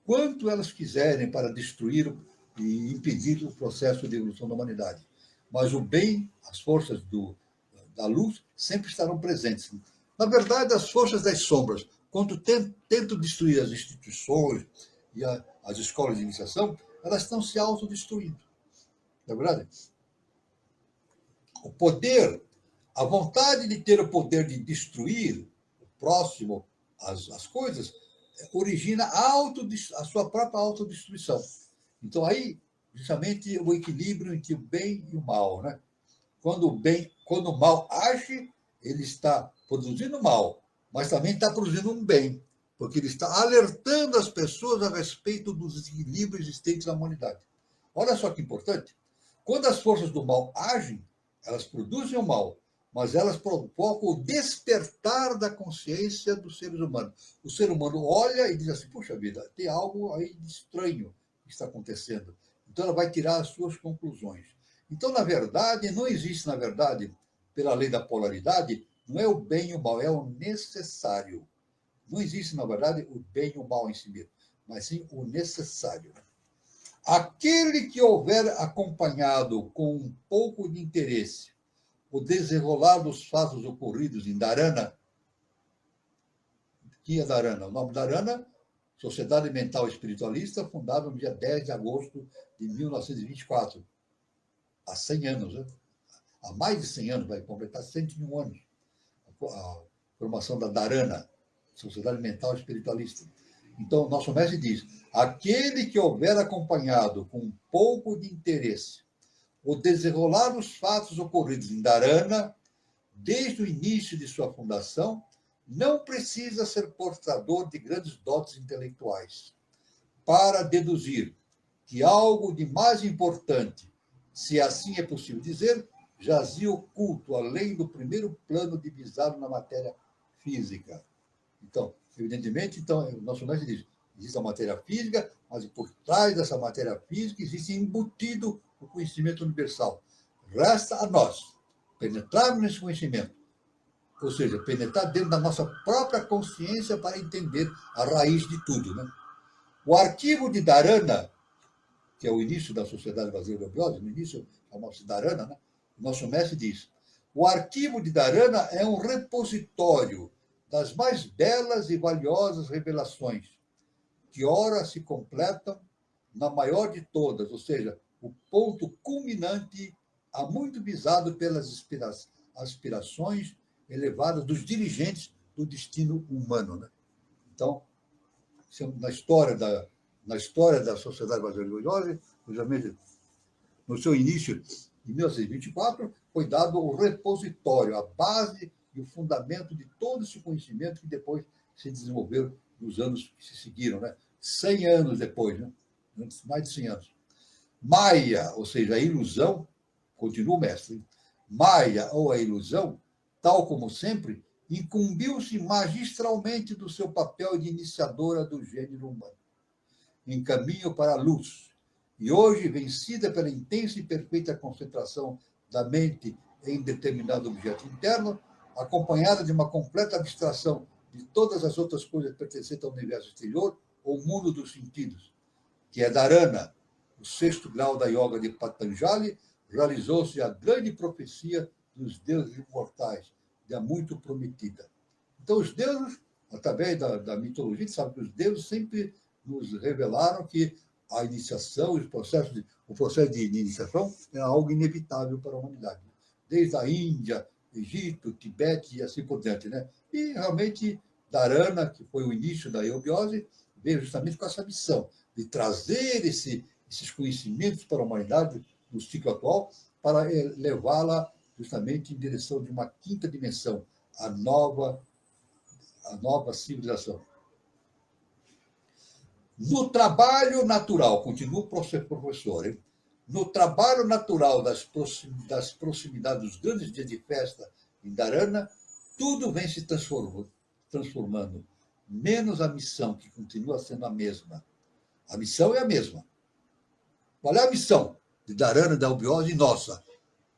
quanto elas quiserem para destruir e impedir o processo de evolução da humanidade. Mas o bem, as forças da luz, sempre estarão presentes. Na verdade, as forças das sombras, quando tentam destruir as instituições e as escolas de iniciação, elas estão se autodestruindo. Não é verdade? O poder, a vontade de ter o poder de destruir o próximo, as coisas, origina a sua própria autodestruição. Então, aí, justamente, o equilíbrio entre o bem e o mal. Né? quando o mal age, ele está produzindo mal, mas também está produzindo um bem, porque ele está alertando as pessoas a respeito dos desequilíbrios existentes na humanidade. Olha só que importante. Quando as forças do mal agem, elas produzem o mal, mas elas provocam o despertar da consciência dos seres humanos. O ser humano olha e diz assim, puxa vida, tem algo aí de estranho que está acontecendo. Então ela vai tirar as suas conclusões. Então, na verdade, não existe, na verdade, pela lei da polaridade, não é o bem e o mal, é o necessário. Não existe, na verdade, o bem e o mal em si mesmo, mas sim o necessário. Aquele que houver acompanhado com um pouco de interesse o desenrolar dos fatos ocorridos em Dharana, que é Dharana? O nome Dharana, Sociedade Mental Espiritualista, fundada no dia 10 de agosto de 1924, há 100 anos, né? Há mais de 100 anos, vai completar 101 anos, a formação da Dharana, Sociedade Mental Espiritualista. Então, nosso mestre diz, aquele que houver acompanhado com um pouco de interesse o desenrolar dos fatos ocorridos em Dharana, desde o início de sua fundação, não precisa ser portador de grandes dotes intelectuais para deduzir que algo de mais importante, se assim é possível dizer, jazia oculto além do primeiro plano divisado na matéria física. Então, evidentemente, o nosso mestre diz, existe a matéria física, mas por trás dessa matéria física existe embutido o conhecimento universal. Resta a nós penetrarmos nesse conhecimento, ou seja, penetrar dentro da nossa própria consciência para entender a raiz de tudo. Né? O arquivo de Dharana, que é o início da Sociedade Brasileira de Obiose, no início chamava-se Dharana, né? O nosso mestre diz, o arquivo de Dharana é um repositório das mais belas e valiosas revelações, que ora se completam na maior de todas, ou seja, o ponto culminante há muito visado pelas aspirações elevadas dos dirigentes do destino humano. Né? Então, na história da Sociedade Brasileira de Obiose, no seu início, em 1924, foi dado o repositório, a base e o fundamento de todo esse conhecimento que depois se desenvolveu nos anos que se seguiram, né? 100 anos depois, né? Mais de 100 anos. Maia, ou seja, a ilusão, continua o mestre, Maia, ou a ilusão, tal como sempre, incumbiu-se magistralmente do seu papel de iniciadora do gênero humano, em caminho para a luz, e hoje, vencida pela intensa e perfeita concentração da mente em determinado objeto interno, acompanhada de uma completa abstração de todas as outras coisas pertencentes ao universo exterior, ou mundo dos sentidos, que é Dharana, o sexto grau da yoga de Patanjali, realizou-se a grande profecia dos deuses imortais, já muito prometida. Então, os deuses, através da mitologia, a gente sabe que os deuses sempre nos revelaram que a iniciação, o processo de iniciação era algo inevitável para a humanidade. Desde a Índia, Egito, Tibete e assim por diante. Né? E, realmente, Dharana, que foi o início da eubiose, veio justamente com essa missão de trazer esses conhecimentos para a humanidade no ciclo atual, para levá-la justamente em direção de uma quinta dimensão, a nova civilização. No trabalho natural, continua o professor, hein? No trabalho natural das proximidades dos grandes dias de festa em Dharana, tudo vem se transformando, menos a missão, que continua sendo a mesma. A missão é a mesma. Qual é a missão de Dharana, da Obiose e nossa?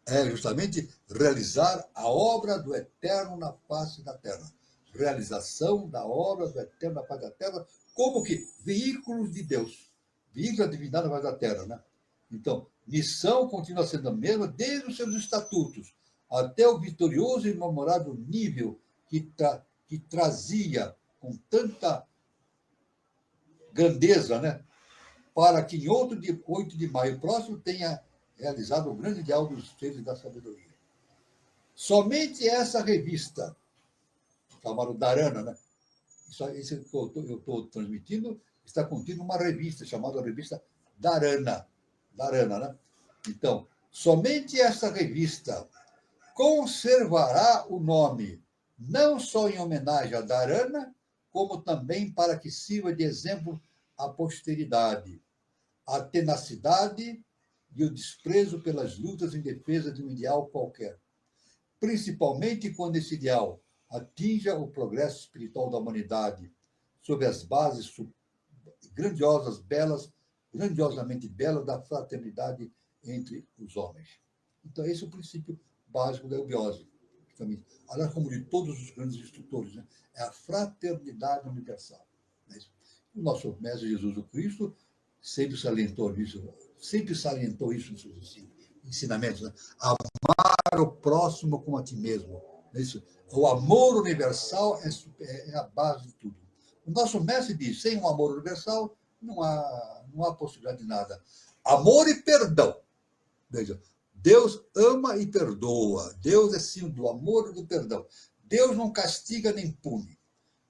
É justamente realizar a obra do Eterno na face da Terra. Realização da obra do Eterno na face da Terra, como que veículos de Deus, veículos da divindade na face da Terra. Né? Então, missão continua sendo a mesma desde os seus estatutos, até o vitorioso e memorável nível que trazia com tanta grandeza, né? Para que em 8 de maio próximo tenha realizado o grande ideal dos seres da sabedoria. Somente essa revista, chamada Dharana, né? Isso que eu estou transmitindo, está contido uma revista chamada Revista Dharana. Dharana, né? Então, Somente esta revista conservará o nome, não só em homenagem a Dharana, como também para que sirva de exemplo à posteridade, a tenacidade e o desprezo pelas lutas em defesa de um ideal qualquer, principalmente quando esse ideal atinja o progresso espiritual da humanidade, sob as bases grandiosamente belas da fraternidade entre os homens. Então, esse é o princípio básico da eubiose, aliás, como de todos os grandes instrutores, né? É a fraternidade universal. Né? O nosso Mestre Jesus Cristo sempre salientou isso nos seus ensinamentos. Né? Amar o próximo como a ti mesmo. Isso. O amor universal é a base de tudo. O nosso mestre diz, sem um amor universal, não há possibilidade de nada. Amor e perdão. Veja, Deus ama e perdoa. Deus é símbolo do amor e do perdão. Deus não castiga nem pune.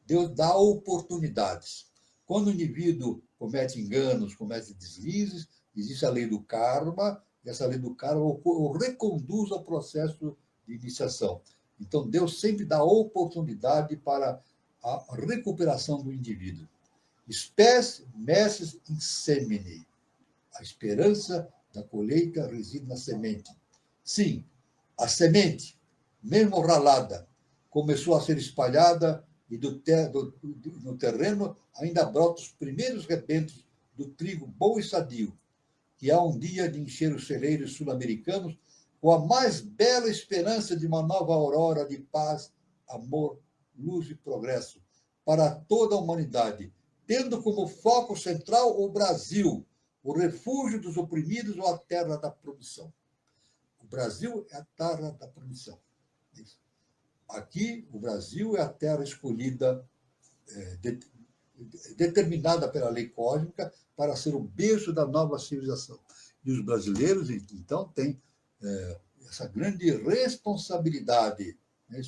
Deus dá oportunidades. Quando o indivíduo comete enganos, comete deslizes, existe a lei do karma, e essa lei do karma o reconduz ao processo de iniciação. Então, Deus sempre dá oportunidade para a recuperação do indivíduo. Spes mestres in semine. A esperança da colheita reside na semente. Sim, a semente, mesmo ralada, começou a ser espalhada e no terreno ainda brotam os primeiros rebentos do trigo bom e sadio, que há um dia de encher os celeiros sul-americanos com a mais bela esperança de uma nova aurora de paz, amor, luz e progresso para toda a humanidade, tendo como foco central o Brasil, o refúgio dos oprimidos ou a terra da promissão. O Brasil é a terra da promissão. Aqui, o Brasil é a terra escolhida, determinada pela lei cósmica para ser o berço da nova civilização. E os brasileiros, então, têm essa grande responsabilidade, né,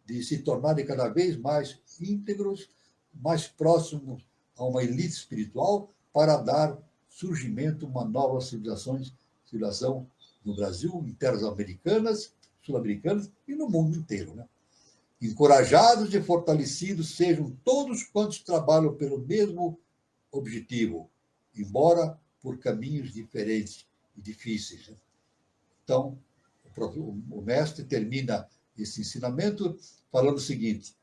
de se tornarem cada vez mais íntegros, mais próximos a uma elite espiritual para dar surgimento a uma nova civilização no Brasil, em terras americanas, sul-americanas e no mundo inteiro. Né? Encorajados e fortalecidos sejam todos quantos trabalham pelo mesmo objetivo, embora por caminhos diferentes e difíceis. Né? Então, o mestre termina esse ensinamento falando o seguinte: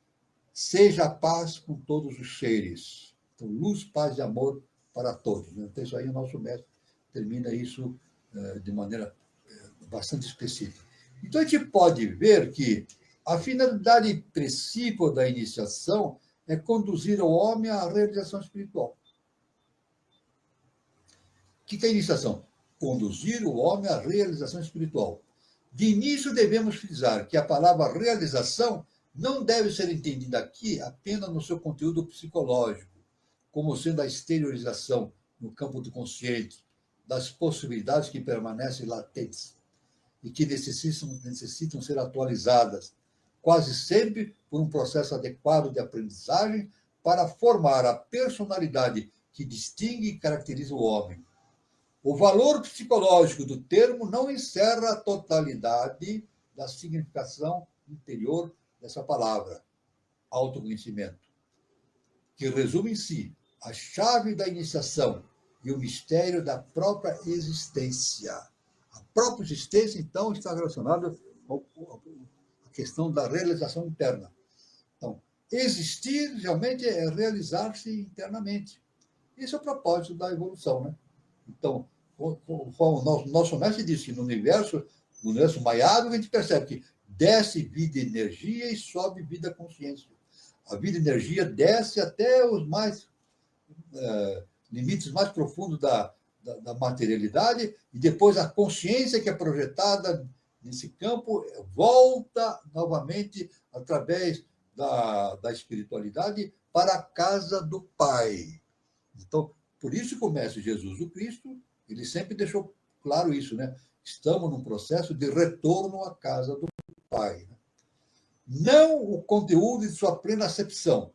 seja a paz com todos os seres. Então, luz, paz e amor para todos. Né? Então, isso aí o nosso mestre termina isso de maneira bastante específica. Então, a gente pode ver que a finalidade principal da iniciação é conduzir o homem à realização espiritual. O que é a iniciação? Conduzir o homem à realização espiritual. De início, devemos frisar que a palavra realização não deve ser entendida aqui apenas no seu conteúdo psicológico, como sendo a exteriorização no campo do consciente das possibilidades que permanecem latentes e que necessitam ser atualizadas, quase sempre por um processo adequado de aprendizagem para formar a personalidade que distingue e caracteriza o homem. O valor psicológico do termo não encerra a totalidade da significação interior dessa palavra, autoconhecimento, que resume em si a chave da iniciação e o mistério da própria existência. A própria existência, então, está relacionada à questão da realização interna. Então, existir realmente é realizar-se internamente. Esse é o propósito da evolução, né? Então, o nosso mestre disse que no universo maiado, a gente percebe que desce vida e energia e sobe vida e consciência. A vida e energia desce até os limites mais profundos da materialidade, e depois a consciência que é projetada nesse campo volta novamente através da espiritualidade para a casa do Pai. Então, por isso que o Mestre Jesus o Cristo, ele sempre deixou claro isso, né? Estamos num processo de retorno à casa do Pai. Né? Não o conteúdo de sua plena acepção,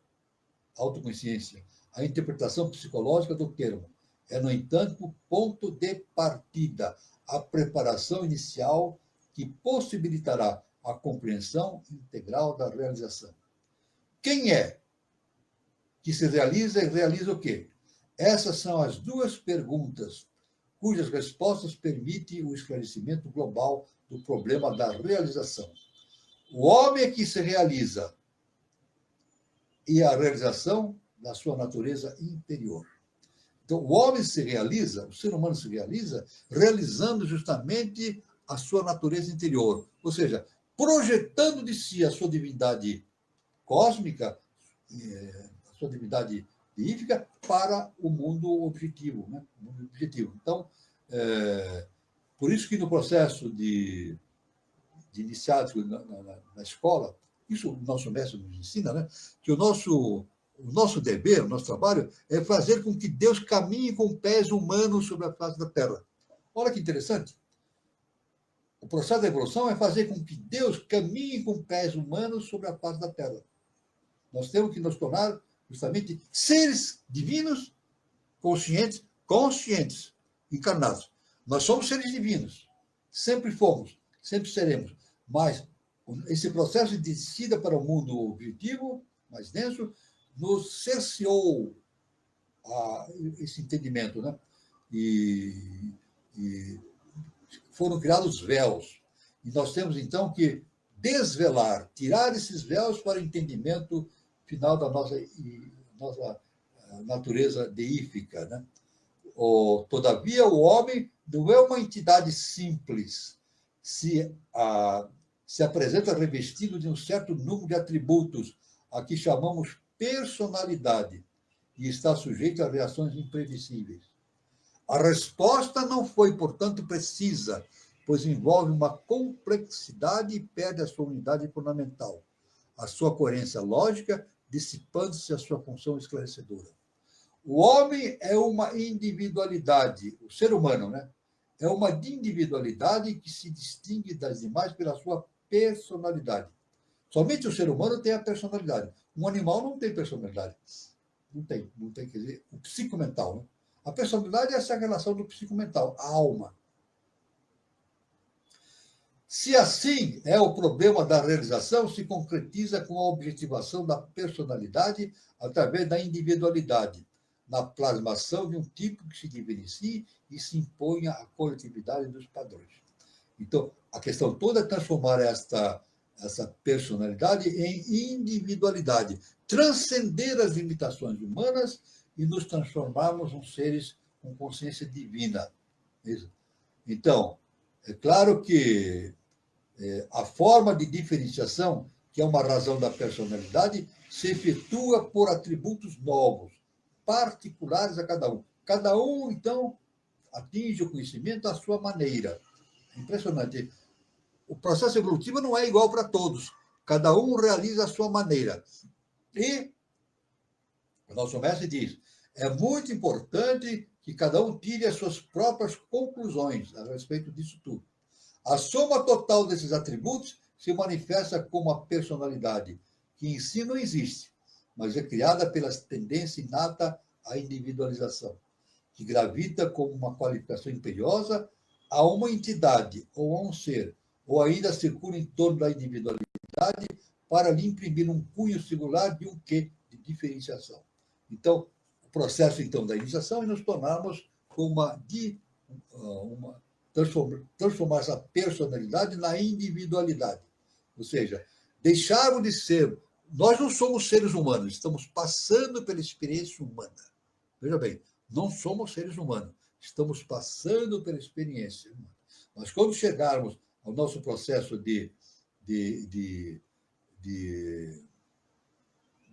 autoconsciência, a interpretação psicológica do termo. É, no entanto, o ponto de partida, a preparação inicial que possibilitará a compreensão integral da realização. Quem é que se realiza e realiza o quê? Essas são as duas perguntas cujas respostas permitem o esclarecimento global do problema da realização. O homem é que se realiza e a realização da sua natureza interior. Então, o homem se realiza, o ser humano se realiza, realizando justamente a sua natureza interior, ou seja, projetando de si a sua divindade cósmica, a sua divindade deífica, para o mundo objetivo. Né? O mundo objetivo. Então, por isso que no processo de iniciados na escola, isso o nosso mestre nos ensina, né? Que o nosso dever, o nosso trabalho, é fazer com que Deus caminhe com pés humanos sobre a face da Terra. Olha que interessante. O processo da evolução é fazer com que Deus caminhe com pés humanos sobre a face da Terra. Nós temos que nos tornar justamente seres divinos, conscientes, encarnados. Nós somos seres divinos. Sempre fomos, sempre seremos. Mas esse processo de descida para o mundo objetivo, mais denso, nos cerceou esse entendimento, né? E foram criados véus. E nós temos, então, que desvelar, tirar esses véus para o entendimento final da nossa natureza deífica, né? Todavia, o homem não é uma entidade simples, se apresenta revestido de um certo número de atributos, a que chamamos personalidade, e está sujeito a reações imprevisíveis. A resposta não foi, portanto, precisa, pois envolve uma complexidade e perde a sua unidade fundamental, a sua coerência lógica, dissipando-se a sua função esclarecedora. O homem é uma individualidade, o ser humano, né? É uma individualidade que se distingue das demais pela sua personalidade. Somente o ser humano tem a personalidade. Um animal não tem personalidade. Não tem, quer dizer, o psicomental, né? A personalidade é essa relação do psicomental, a alma. Se assim é o problema da realização, se concretiza com a objetivação da personalidade através da individualidade, na plasmação de um tipo que se diferencie e se imponha à coletividade dos padrões. Então, a questão toda é transformar essa personalidade em individualidade, transcender as limitações humanas e nos transformarmos em seres com consciência divina. Então, é claro que a forma de diferenciação, que é uma razão da personalidade, se efetua por atributos novos, particulares a cada um. Cada um, então, atinge o conhecimento à sua maneira. Impressionante. O processo evolutivo não é igual para todos. Cada um realiza a sua maneira. E o nosso mestre diz, é muito importante que cada um tire as suas próprias conclusões a respeito disso tudo. A soma total desses atributos se manifesta como a personalidade, que em si não existe, mas é criada pela tendência inata à individualização, que gravita como uma qualificação imperiosa a uma entidade ou a um ser, ou ainda circula em torno da individualidade para lhe imprimir um cunho singular de um quê? De diferenciação. Então, o processo então da iniciação é nos tornarmos transformar essa personalidade na individualidade. Ou seja, deixarmos de ser... Nós não somos seres humanos, estamos passando pela experiência humana. Veja bem, não somos seres humanos, estamos passando pela experiência humana. Mas quando chegarmos ao nosso processo de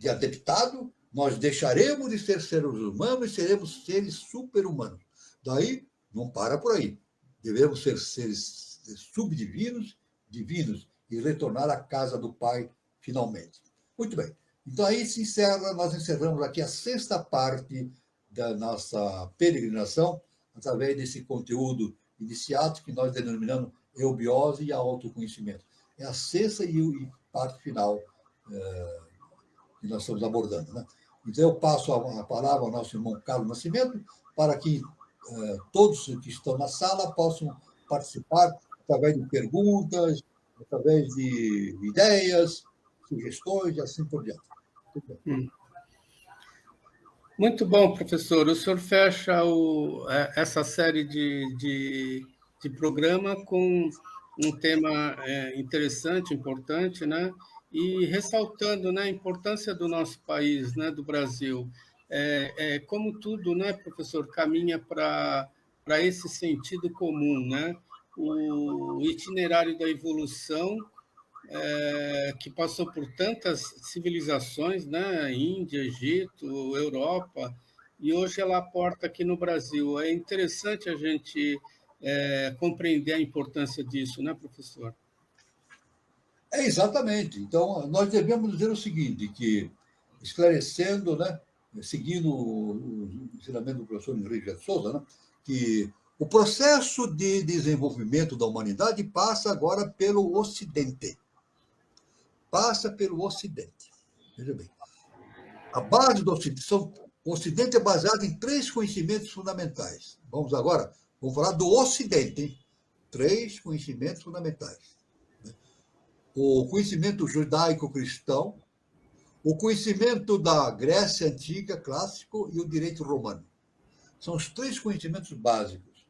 adaptado, nós deixaremos de ser seres humanos e seremos seres super-humanos. Daí, não para por aí. Devemos ser seres subdivinos, divinos, e retornar à casa do Pai, finalmente. Muito bem. Então, aí nós encerramos aqui a sexta parte da nossa peregrinação, através desse conteúdo iniciado que nós denominamos eubiose e autoconhecimento. É a sexta e parte final que nós estamos abordando, né? Então, eu passo a palavra ao nosso irmão Carlos Nascimento para que todos que estão na sala possam participar através de perguntas, através de ideias, sugestões e assim por diante. Muito bom, professor. O senhor fecha essa série de programa com um tema interessante, importante, né? E ressaltando, né, a importância do nosso país, né, do Brasil. Como tudo, né, professor, caminha para esse sentido comum, né? O itinerário da evolução que passou por tantas civilizações, né? Índia, Egito, Europa, e hoje ela aporta aqui no Brasil. É interessante a gente compreender a importância disso, né, professor? Exatamente. Então, nós devemos dizer o seguinte, que esclarecendo, né, seguindo o ensinamento do professor Henrique de Souza, né, que o processo de desenvolvimento da humanidade passa agora pelo Ocidente. Passa pelo Ocidente. Veja bem. A base do o Ocidente é baseado em 3 conhecimentos fundamentais. Vamos falar do Ocidente, hein? 3 conhecimentos fundamentais. O conhecimento judaico-cristão, o conhecimento da Grécia Antiga, clássico, e o direito romano. São os 3 conhecimentos básicos.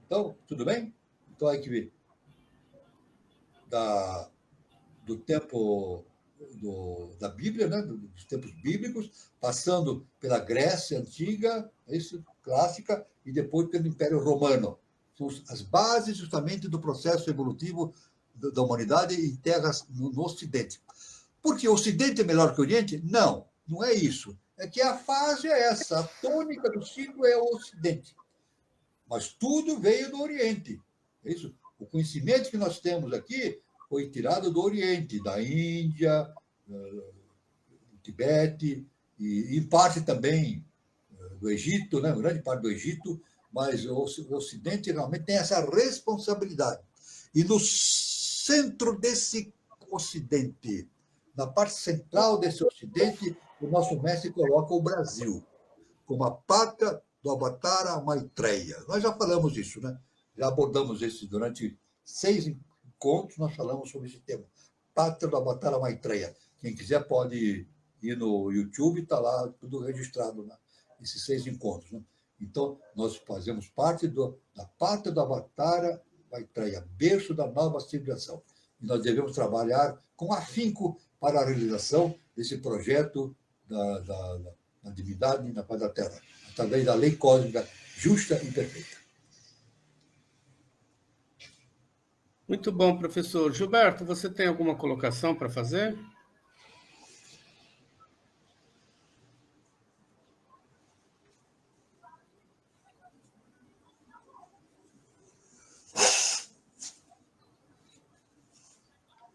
Então, tudo bem? Então, aí que ver do tempo da Bíblia, né? Dos tempos bíblicos, passando pela Grécia Antiga, isso, clássica, e depois pelo Império Romano. São as bases justamente do processo evolutivo da humanidade em terras no Ocidente. Porque o Ocidente é melhor que o Oriente? Não, não é isso. É que a fase é essa, a tônica do ciclo é o Ocidente. Mas tudo veio do Oriente. É isso. O conhecimento que nós temos aqui foi tirado do Oriente, da Índia, do Tibete, e em parte também do Egito, né? Grande parte do Egito, mas o Ocidente realmente tem essa responsabilidade. E no centro desse Ocidente, na parte central desse Ocidente, o nosso mestre coloca o Brasil como a pátria do Avatara Maitreya. Nós já falamos isso, né? Já abordamos isso durante 6 encontros, nós falamos sobre esse tema. Pátria do Avatara Maitreya. Quem quiser pode ir no YouTube, está lá tudo registrado, né? Esses 6 encontros. Né? Então, nós fazemos parte da pátria do Avatara Maitreya, berço da nova civilização. E nós devemos trabalhar com afinco para a realização desse projeto da divindade e na paz da Terra, através da lei cósmica justa e perfeita. Muito bom, professor. Gilberto, você tem alguma colocação para fazer?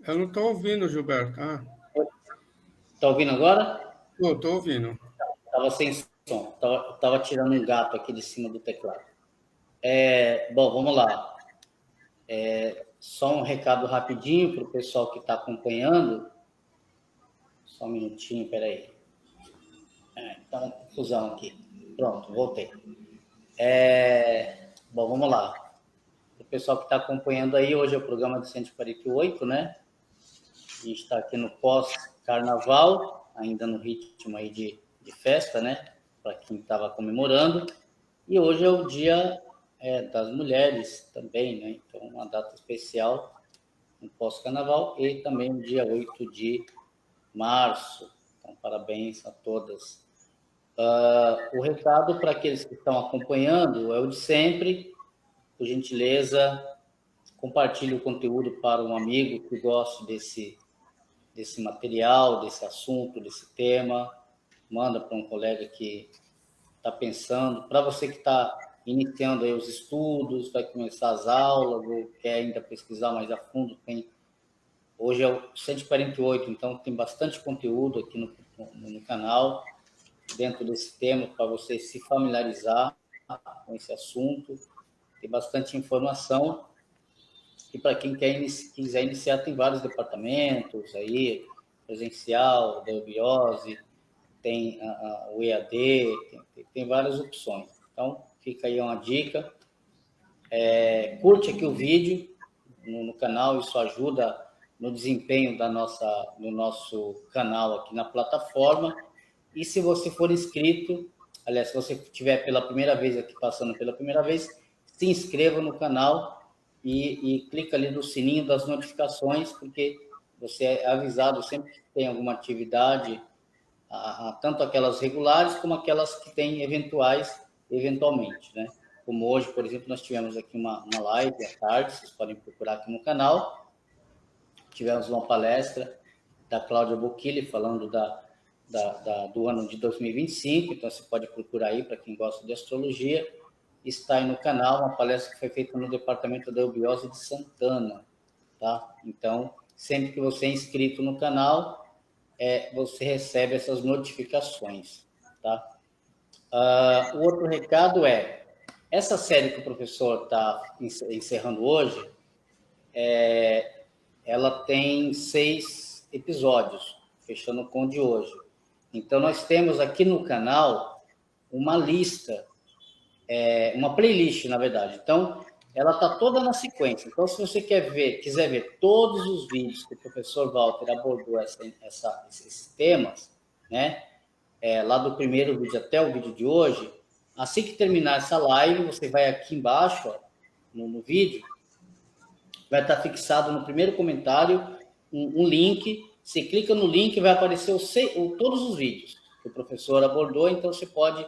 Eu não estou ouvindo, Gilberto. Está ouvindo agora? Estou ouvindo. Estava sem som. Estava tirando um gato aqui de cima do teclado. Bom, vamos lá. Só um recado rapidinho para o pessoal que está acompanhando. Só um minutinho, peraí. Tá uma confusão aqui. Pronto, voltei. Bom, vamos lá. O pessoal que está acompanhando aí, hoje é o programa de 148, né? A gente está aqui no pós-carnaval, ainda no ritmo aí de festa, né? Para quem estava comemorando. E hoje é o dia das mulheres também, né? Então, uma data especial no pós-carnaval e também o dia 8 de março. Então, parabéns a todas. O recado para aqueles que estão acompanhando é o de sempre. Por gentileza, compartilhe o conteúdo para um amigo que goste desse material, desse assunto, desse tema. Manda para um colega que está pensando. Para você que está iniciando aí os estudos, vai começar as aulas, ou quer ainda pesquisar mais a fundo, hoje é o 148, então tem bastante conteúdo aqui no canal, dentro desse tema, para você se familiarizar com esse assunto. Tem bastante informação. E para quem quiser iniciar, tem vários departamentos aí, presencial, da eubiose, tem o EAD, tem várias opções. Então, fica aí uma dica. Curte aqui o vídeo no canal, isso ajuda no desempenho do nosso canal aqui na plataforma. E se você for inscrito, aliás, se você estiver pela primeira vez aqui, passando pela primeira vez, se inscreva no canal e clica ali no sininho das notificações, porque você é avisado sempre que tem alguma atividade, tanto aquelas regulares como aquelas que tem eventualmente, né? Como hoje, por exemplo, nós tivemos aqui uma live à tarde, vocês podem procurar aqui no canal. Tivemos uma palestra da Cláudia Bocchilli falando do ano de 2025, então você pode procurar aí para quem gosta de astrologia. Está aí no canal uma palestra que foi feita no departamento da Eubiose de Santana, tá? Então, sempre que você é inscrito no canal, você recebe essas notificações, tá? O outro recado essa série que o professor está encerrando hoje, ela tem 6 episódios, fechando com o de hoje. Então, nós temos aqui no canal uma lista, uma playlist, na verdade. Então, ela está toda na sequência. Então, se você quiser ver todos os vídeos que o professor Walter abordou esses temas, né? Lá do primeiro vídeo até o vídeo de hoje, assim que terminar essa live, você vai aqui embaixo, ó, no vídeo, vai estar fixado no primeiro comentário um link. Você clica no link, vai aparecer todos os vídeos que o professor abordou, então você pode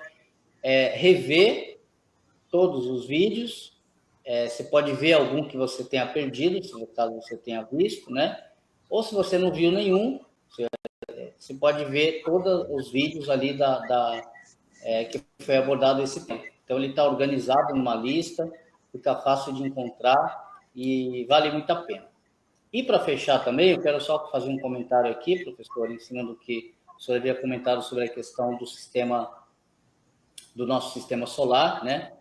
rever todos os vídeos, você pode ver algum que você tenha perdido, caso você tenha visto, né? Ou se você não viu nenhum, você pode ver todos os vídeos ali que foi abordado esse tempo. Então, ele está organizado numa lista, fica fácil de encontrar e vale muito a pena. E, para fechar também, eu quero só fazer um comentário aqui, professor, ensinando que o senhor havia comentado sobre a questão do nosso sistema solar, né?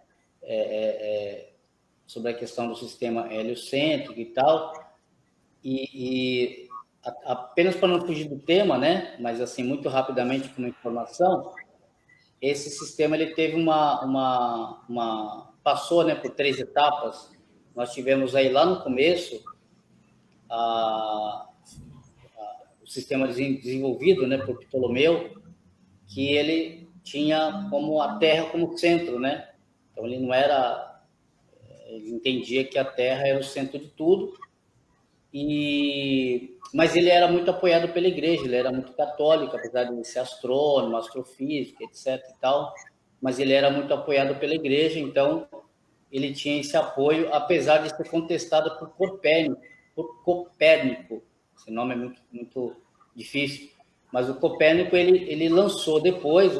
Sobre a questão do sistema heliocêntrico e tal. E apenas para não fugir do tema, né? Mas, assim, muito rapidamente, como informação, esse sistema ele teve passou, né, por 3 etapas. Nós tivemos aí lá no começo o sistema desenvolvido, né, por Ptolomeu, que ele tinha como a Terra como centro, né? Então ele entendia que a Terra era o centro de tudo. Mas ele era muito apoiado pela igreja, ele era muito católico, apesar de ser astrônomo, astrofísico, etc. e tal, mas ele era muito apoiado pela igreja, então ele tinha esse apoio, apesar de ser contestado por Copérnico. Esse nome é muito, muito difícil, mas o Copérnico ele lançou depois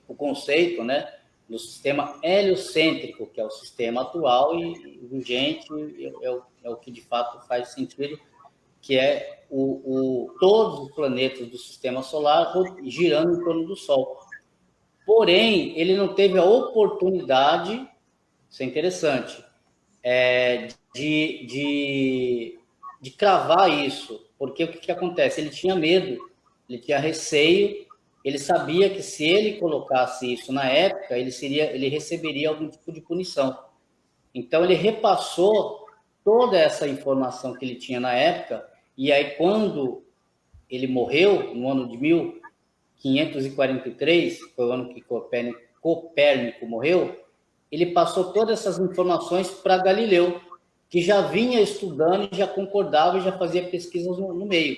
o conceito, né, do sistema heliocêntrico, que é o sistema atual e vigente, é o que de fato faz sentido, que é todos os planetas do sistema solar girando em torno do Sol. Porém, ele não teve a oportunidade, isso é interessante, de cravar isso, porque o que acontece? Ele tinha medo, ele tinha receio. Ele sabia que se ele colocasse isso na época, ele receberia algum tipo de punição. Então, ele repassou toda essa informação que ele tinha na época, e aí, quando ele morreu, no ano de 1543, que foi o ano que Copérnico morreu, ele passou todas essas informações para Galileu, que já vinha estudando, já concordava e já fazia pesquisas no meio.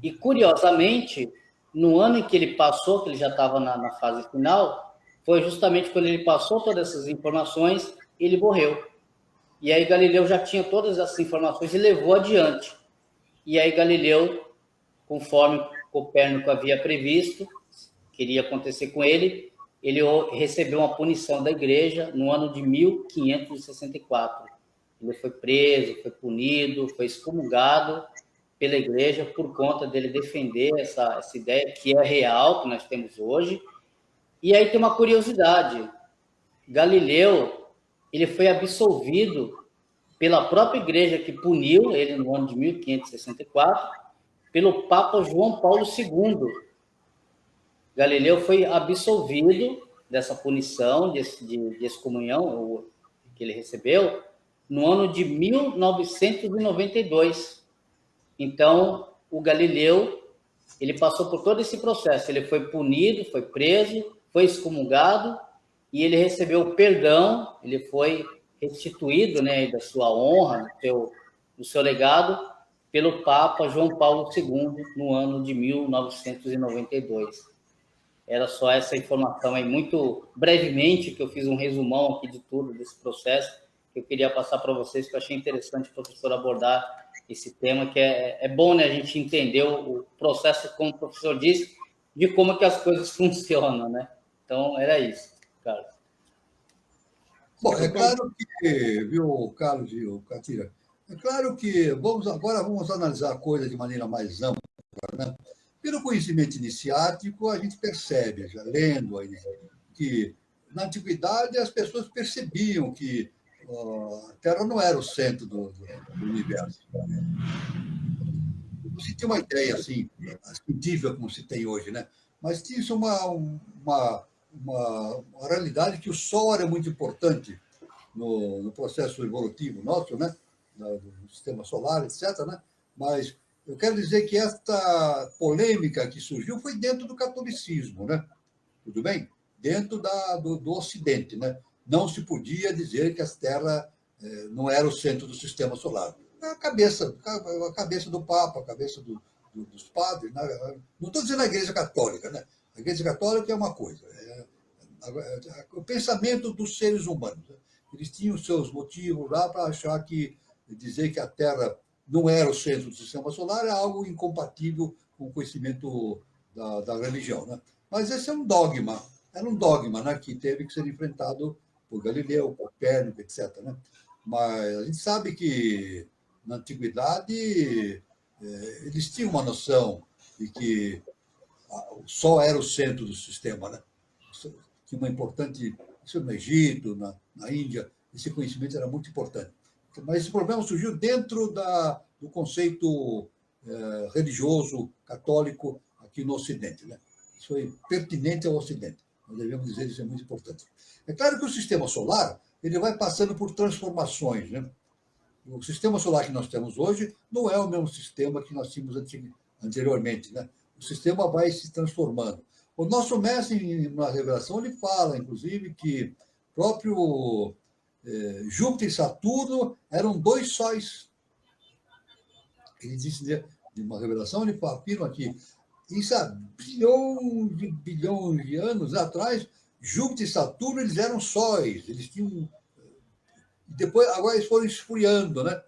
E, curiosamente, no ano em que ele passou, que ele já estava na fase final, foi justamente quando ele passou todas essas informações, ele morreu. E aí Galileu já tinha todas essas informações e levou adiante. E aí Galileu, conforme Copérnico havia previsto, queria acontecer com ele recebeu uma punição da igreja no ano de 1564. Ele foi preso, foi punido, foi excomungado pela igreja por conta dele defender essa ideia que é real, que nós temos hoje. E aí tem uma curiosidade. Galileu, ele foi absolvido pela própria igreja que puniu ele no ano de 1564, pelo Papa João Paulo II. Galileu foi absolvido dessa punição, de excomunhão que ele recebeu, no ano de 1992. Então, o Galileu, ele passou por todo esse processo. Ele foi punido, foi preso, foi excomungado, e ele recebeu perdão, ele foi restituído, né, da sua honra, do seu legado, pelo Papa João Paulo II, no ano de 1992. Era só essa informação aí, muito brevemente, que eu fiz um resumão aqui de tudo, desse processo, que eu queria passar para vocês, que eu achei interessante o professor abordar esse tema, que é bom, né, a gente entender o processo, como o professor disse, de como que as coisas funcionam, né? Então, era isso, Carlos. Bom, é claro que, viu, Carlos e o Catira, é claro que agora vamos analisar a coisa de maneira mais ampla, né? Pelo conhecimento iniciático, a gente percebe, já lendo aí, que na antiguidade as pessoas percebiam que a Terra não era o centro do universo. Não se tinha uma ideia assim, científica como se tem hoje, né? Mas tinha isso uma realidade que o Sol era muito importante no processo evolutivo nosso, né? Do sistema solar, etc., né? Mas eu quero dizer que esta polêmica que surgiu foi dentro do catolicismo, né? Tudo bem? Dentro do Ocidente, né? Não se podia dizer que a Terra não era o centro do sistema solar. A cabeça do Papa, a cabeça dos padres, né? Não estou dizendo a Igreja Católica, né? A Igreja Católica é uma coisa, o pensamento dos seres humanos. Né? Eles tinham seus motivos lá para achar que dizer que a Terra não era o centro do sistema solar é algo incompatível com o conhecimento da religião. Né? Mas esse é um dogma, era um dogma, né, que teve que ser enfrentado por Galileu, Copérnico, etc. Né? Mas a gente sabe que, na antiguidade, eles tinham uma noção de que o Sol era o centro do sistema. Né? Tinha uma importante... Isso no Egito, na Índia, esse conhecimento era muito importante. Mas esse problema surgiu dentro do conceito religioso católico aqui no Ocidente. Né? Isso foi pertinente ao Ocidente. Nós devemos dizer que isso é muito importante. É claro que o sistema solar ele vai passando por transformações. Né? O sistema solar que nós temos hoje não é o mesmo sistema que nós tínhamos anteriormente. Né? O sistema vai se transformando. O nosso mestre, na revelação, ele fala, inclusive, que próprio Júpiter e Saturno eram dois sóis. Ele disse, de uma revelação, ele afirma que isso há bilhões de anos atrás, Júpiter e Saturno eles eram sóis, eles tinham... Depois, agora eles foram esfriando, né?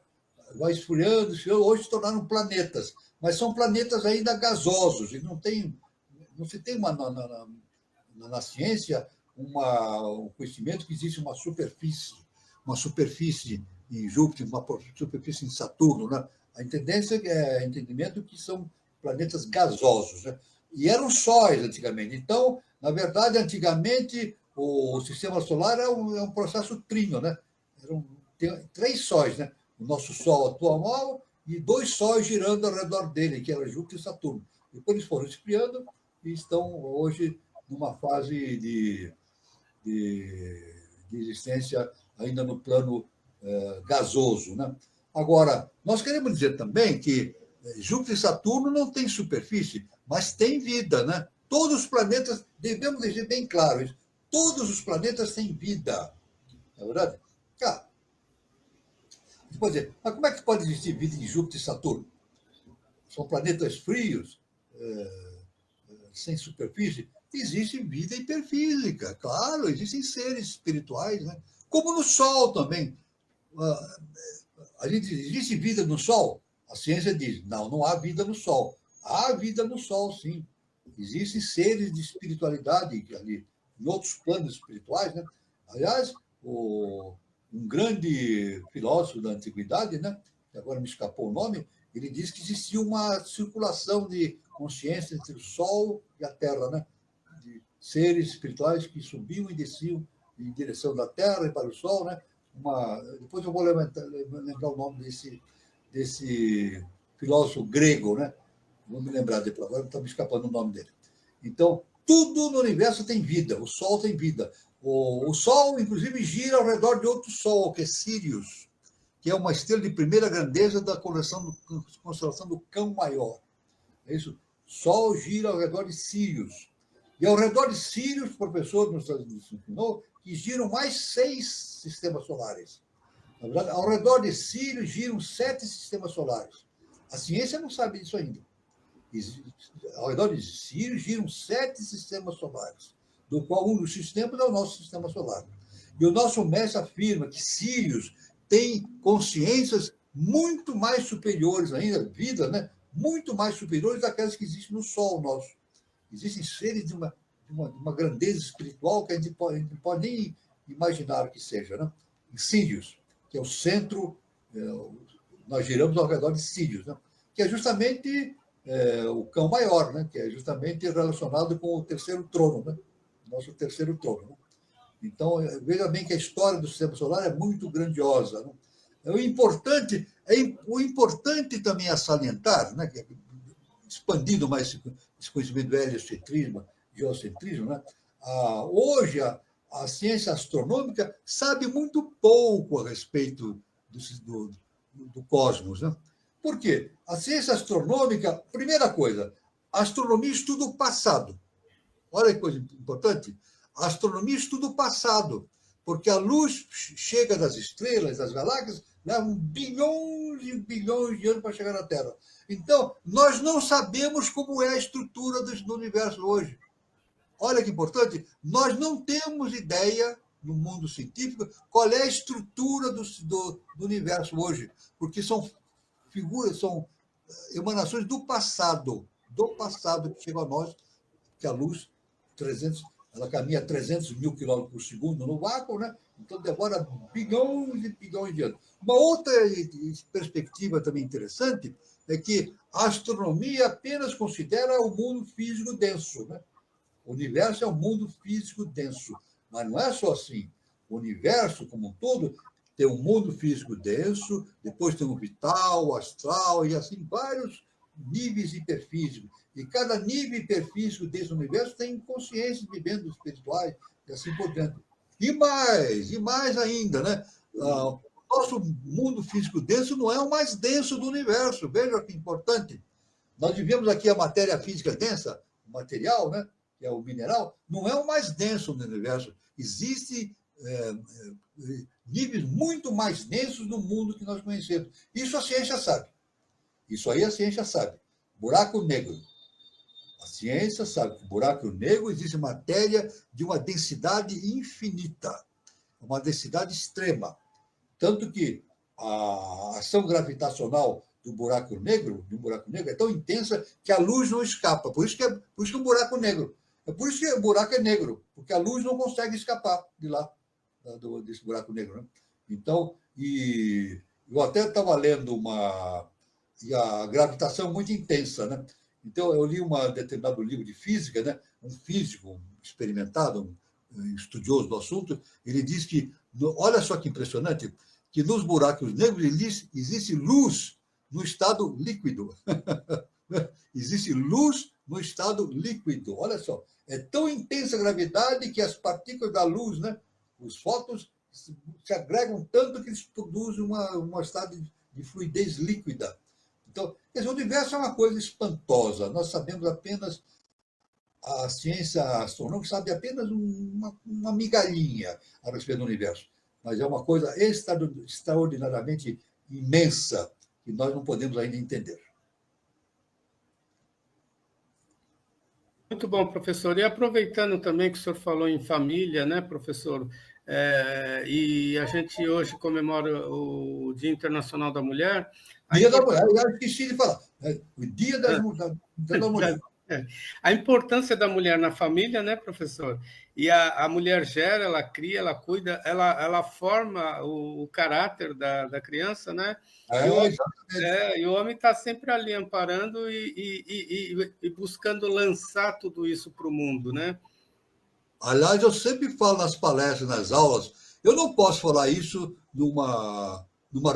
Vai esfriando, hoje se tornaram planetas, mas são planetas ainda gasosos, e não se tem na ciência um conhecimento que existe uma superfície em Júpiter, uma superfície em Saturno, né? A entendimento que são planetas gasosos, né? E eram sóis antigamente. Então, na verdade, antigamente o sistema solar é um processo trino, né? Tem 3 sóis, né? O nosso Sol atual e 2 sóis girando ao redor dele, que eram Júpiter e Saturno. Depois eles foram esfriando e estão hoje numa fase de existência ainda no plano gasoso. Né? Agora, nós queremos dizer também que Júpiter e Saturno não têm superfície, mas têm vida. Né? Todos os planetas, devemos dizer bem claro isso, todos os planetas têm vida. Não é verdade? Você pode dizer, mas como é que pode existir vida em Júpiter e Saturno? São planetas frios, sem superfície? Existe vida hiperfísica, claro, existem seres espirituais, né? Como no Sol também. Existe vida no Sol? A ciência diz, não há vida no Sol. Há vida no Sol, sim. Existem seres de espiritualidade ali, em outros planos espirituais, né? Aliás, um grande filósofo da antiguidade, né? Que agora me escapou o nome, ele diz que existia uma circulação de consciência entre o Sol e a Terra, né? De seres espirituais que subiam e desciam em direção da Terra e para o Sol, né? Depois eu vou lembrar o nome desse filósofo grego, né? Vou me lembrar depois, agora está me escapando o nome dele. Então, Tudo no universo tem vida, o Sol tem vida. O Sol, inclusive, gira ao redor de outro Sol, que é Sirius, que é uma estrela de primeira grandeza da constelação do Cão Maior. É isso. Sol gira ao redor de Sirius. E ao redor de Sirius, o professor nos ensinou que giram mais 6 sistemas solares. Na verdade, ao redor de Sirius giram 7 sistemas solares. A ciência não sabe disso ainda. Ao redor de Sirius giram 7 sistemas solares, do qual um dos sistemas é o nosso sistema solar. E o nosso mestre afirma que Sirius tem consciências muito mais superiores ainda, vida, né? Muito mais superiores daquelas que existem no Sol nosso. Existem seres de uma grandeza espiritual que a gente não pode nem imaginar o que seja, né? Em Sirius, que é o centro, nós giramos ao redor de Sirius, né? Que é justamente o Cão Maior, né? Que é justamente relacionado com o terceiro trono, né? Nosso terceiro trono. Né? Então, veja bem que a história do sistema solar é muito grandiosa. Né? O importante também a salientar, né? Expandindo mais esse conhecimento do heliocentrismo, geocentrismo, né? Hoje, a ciência astronômica sabe muito pouco a respeito do cosmos. Né? Por quê? A ciência astronômica, primeira coisa, a astronomia estuda o passado. Olha que coisa importante. A astronomia estuda o passado, porque a luz chega das estrelas, das galáxias, levam bilhões e bilhões de anos para chegar na Terra. Então, nós não sabemos como é a estrutura do universo hoje. Olha que importante, nós não temos ideia, no mundo científico, qual é a estrutura do universo hoje, porque são figuras, são emanações do passado que chegam a nós, que a luz, ela caminha a 300 mil quilômetros por segundo no vácuo, né? Então demora bilhões e bilhões de anos. Uma outra perspectiva também interessante é que a astronomia apenas considera o mundo físico denso, né? O universo é um mundo físico denso, mas não é só assim. O universo, como um todo, tem um mundo físico denso, depois tem um vital, o astral, e assim vários níveis hiperfísicos. E cada nível hiperfísico desse universo tem consciências vivendo espirituais, e assim por diante. E mais ainda, né? O nosso mundo físico denso não é o mais denso do universo. Veja que importante. Nós vivemos aqui a matéria física densa, o material, né? Que é o mineral, não é o mais denso do universo. Existem níveis muito mais densos no mundo que nós conhecemos. Isso a ciência sabe. Isso aí a ciência sabe. Buraco negro. A ciência sabe que no buraco negro existe matéria de uma densidade infinita, uma densidade extrema. Tanto que a ação gravitacional de um buraco negro é tão intensa que a luz não escapa. Por isso que é um buraco negro. É por isso que o buraco é negro, porque a luz não consegue escapar de lá, desse buraco negro. Né? Então, eu até estava lendo e a gravitação é muito intensa, né? Então, eu li um determinado livro de física, né? Um físico experimentado, um estudioso do assunto, ele diz que, olha só que impressionante, que nos buracos negros existe luz no estado líquido. Existe luz no estado líquido. Olha só, é tão intensa a gravidade que as partículas da luz, né? Os fótons, se agregam tanto que eles produzem um estado de fluidez líquida. Então, quer dizer, o universo é uma coisa espantosa. Nós sabemos apenas, a ciência astronômica sabe apenas uma migalhinha a respeito do universo. Mas é uma coisa extraordinariamente imensa que nós não podemos ainda entender. Muito bom, professor. E aproveitando também que o senhor falou em família, né, professor? E a gente hoje comemora o Dia Internacional da Mulher. Dia da Mulher, eu esqueci de falar. O Dia da Mulher. A importância da mulher na família, né, professor? E a mulher gera, ela cria, ela cuida, ela forma o caráter da criança, né? E o homem está sempre ali amparando e buscando lançar tudo isso para o mundo, né? Aliás, eu sempre falo nas palestras, nas aulas, eu não posso falar isso numa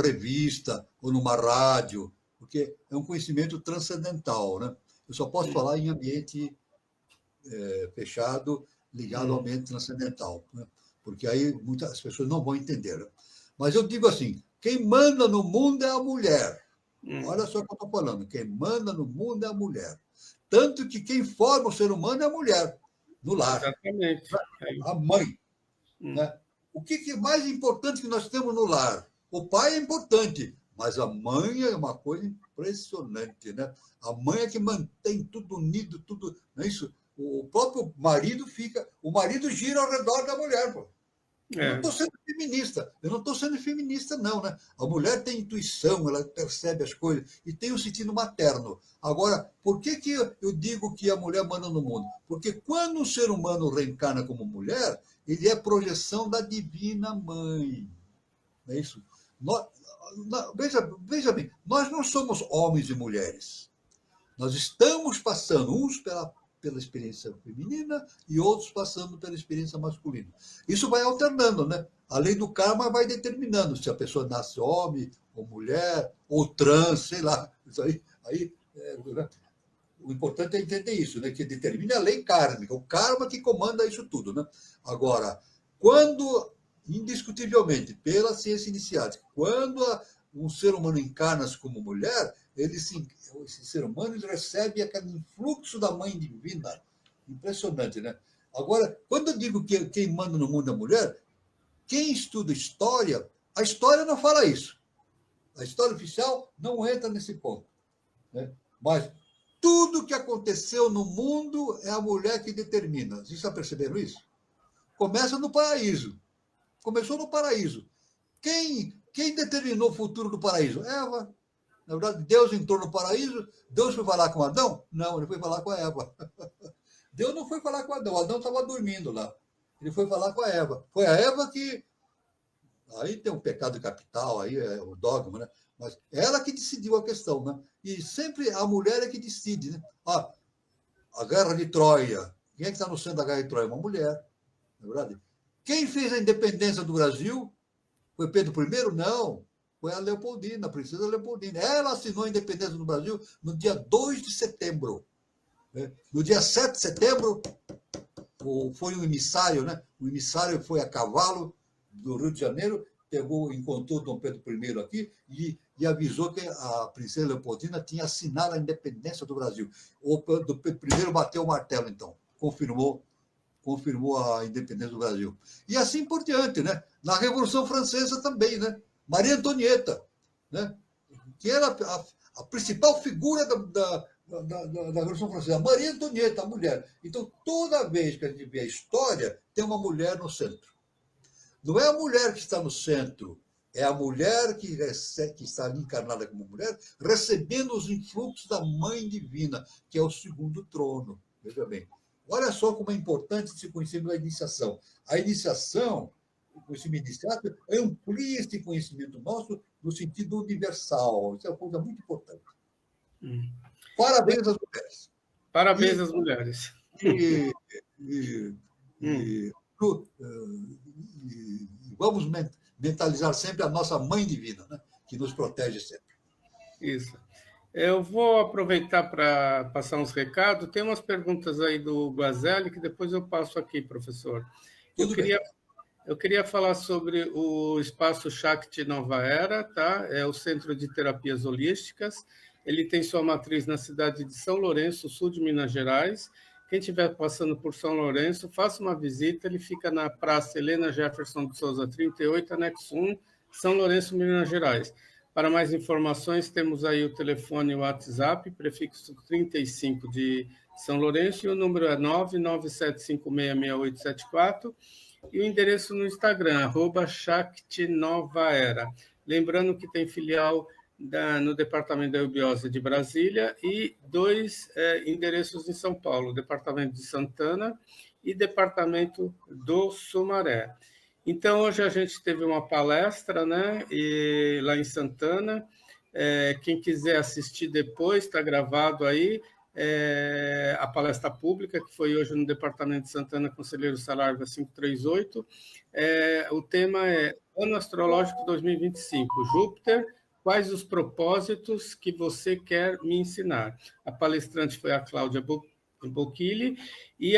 revista ou numa rádio, porque é um conhecimento transcendental, né? Eu só posso falar em ambiente fechado ligado ao ambiente transcendental, né? Porque aí muitas pessoas não vão entender. Mas eu digo assim, quem manda no mundo é a mulher. Olha só o que eu estou falando, quem manda no mundo é a mulher. Tanto que quem forma o ser humano é a mulher, no lar. Exatamente. A mãe. Né? O que é mais importante que nós temos no lar? O pai é importante, mas a mãe é uma coisa impressionante. Né? A mãe é que mantém tudo unido, tudo. Não é isso? O próprio marido fica. O marido gira ao redor da mulher, pô. Eu não estou sendo feminista, não, né? A mulher tem intuição, ela percebe as coisas e tem um sentido materno. Agora, por que eu digo que a mulher manda no mundo? Porque quando um ser humano reencarna como mulher, ele é projeção da divina mãe. Não é isso? Veja bem, nós não somos homens e mulheres. Nós estamos passando uns pela experiência feminina e outros passando pela experiência masculina. Isso vai alternando, né? A lei do karma vai determinando se a pessoa nasce homem ou mulher ou trans, sei lá. Isso aí o importante é entender isso, né? Que determina a lei kármica, o karma que comanda isso tudo, né? Agora, quando, indiscutivelmente, pela ciência iniciática, quando um ser humano encarna-se como mulher, esse ser humano ele recebe aquele influxo da mãe divina. Impressionante, né? Agora, quando eu digo que quem manda no mundo é a mulher, quem estuda história, a história não fala isso. A história oficial não entra nesse ponto. Né? Mas tudo que aconteceu no mundo é a mulher que determina. Vocês estão percebendo isso? Começa no paraíso. Começou no paraíso. Quem determinou o futuro do paraíso? Eva. Na verdade, Deus entrou no paraíso, Deus foi falar com Adão? Não, ele foi falar com a Eva. Deus não foi falar com Adão, Adão estava dormindo lá. Ele foi falar com a Eva. Foi a Eva que... Aí tem um pecado capital, aí é o dogma, né? Mas ela que decidiu a questão, né? E sempre a mulher é que decide, né? A guerra de Troia. Quem é que está no centro da guerra de Troia? Uma mulher, não é verdade? Quem fez a independência do Brasil? Foi Pedro I? Não. Foi a Leopoldina, a princesa Leopoldina. Ela assinou a independência do Brasil no dia 2 de setembro. No dia 7 de setembro, foi um emissário, né? O emissário foi a cavalo do Rio de Janeiro, encontrou Dom Pedro I aqui e avisou que a princesa Leopoldina tinha assinado a independência do Brasil. O Dom Pedro I bateu o martelo, então, confirmou a independência do Brasil. E assim por diante, né? Na Revolução Francesa também, né? Maria Antonieta, né? Que era a principal figura da Revolução Francesa, Maria Antonieta, a mulher. Então, toda vez que a gente vê a história, tem uma mulher no centro. Não é a mulher que está no centro, é a mulher que está ali encarnada como mulher, recebendo os influxos da Mãe Divina, que é o segundo trono. Veja bem. Olha só como é importante esse conhecimento da iniciação. A iniciação, o conhecimento iniciático, amplia esse conhecimento nosso no sentido universal. Isso é uma coisa muito importante. Parabéns às mulheres. Parabéns às mulheres. Vamos mentalizar sempre a nossa Mãe Divina, né? Que nos protege sempre. Isso. Eu vou aproveitar para passar uns recados. Tem umas perguntas aí do Guazelli que depois eu passo aqui, professor. Eu queria falar sobre o Espaço Shakti Nova Era, tá? É o Centro de Terapias Holísticas. Ele tem sua matriz na cidade de São Lourenço, sul de Minas Gerais. Quem estiver passando por São Lourenço, faça uma visita. Ele fica na Praça Helena Jefferson de Souza, 38, anexo 1, São Lourenço, Minas Gerais. Para mais informações, temos aí o telefone e o WhatsApp, prefixo 35 de São Lourenço, e o número é 997566874, e o endereço no Instagram, @ShaktiNovaEra. Lembrando que tem filial no Departamento da Eubiose de Brasília e 2 endereços em São Paulo, Departamento de Santana e Departamento do Sumaré. Então, hoje a gente teve uma palestra, né, lá em Santana. Quem quiser assistir depois, está gravado aí, a palestra pública, que foi hoje no Departamento de Santana, Conselheiro Salarga 538. O tema é Ano Astrológico 2025, Júpiter, quais os propósitos que você quer me ensinar? A palestrante foi a Cláudia em Boquille, e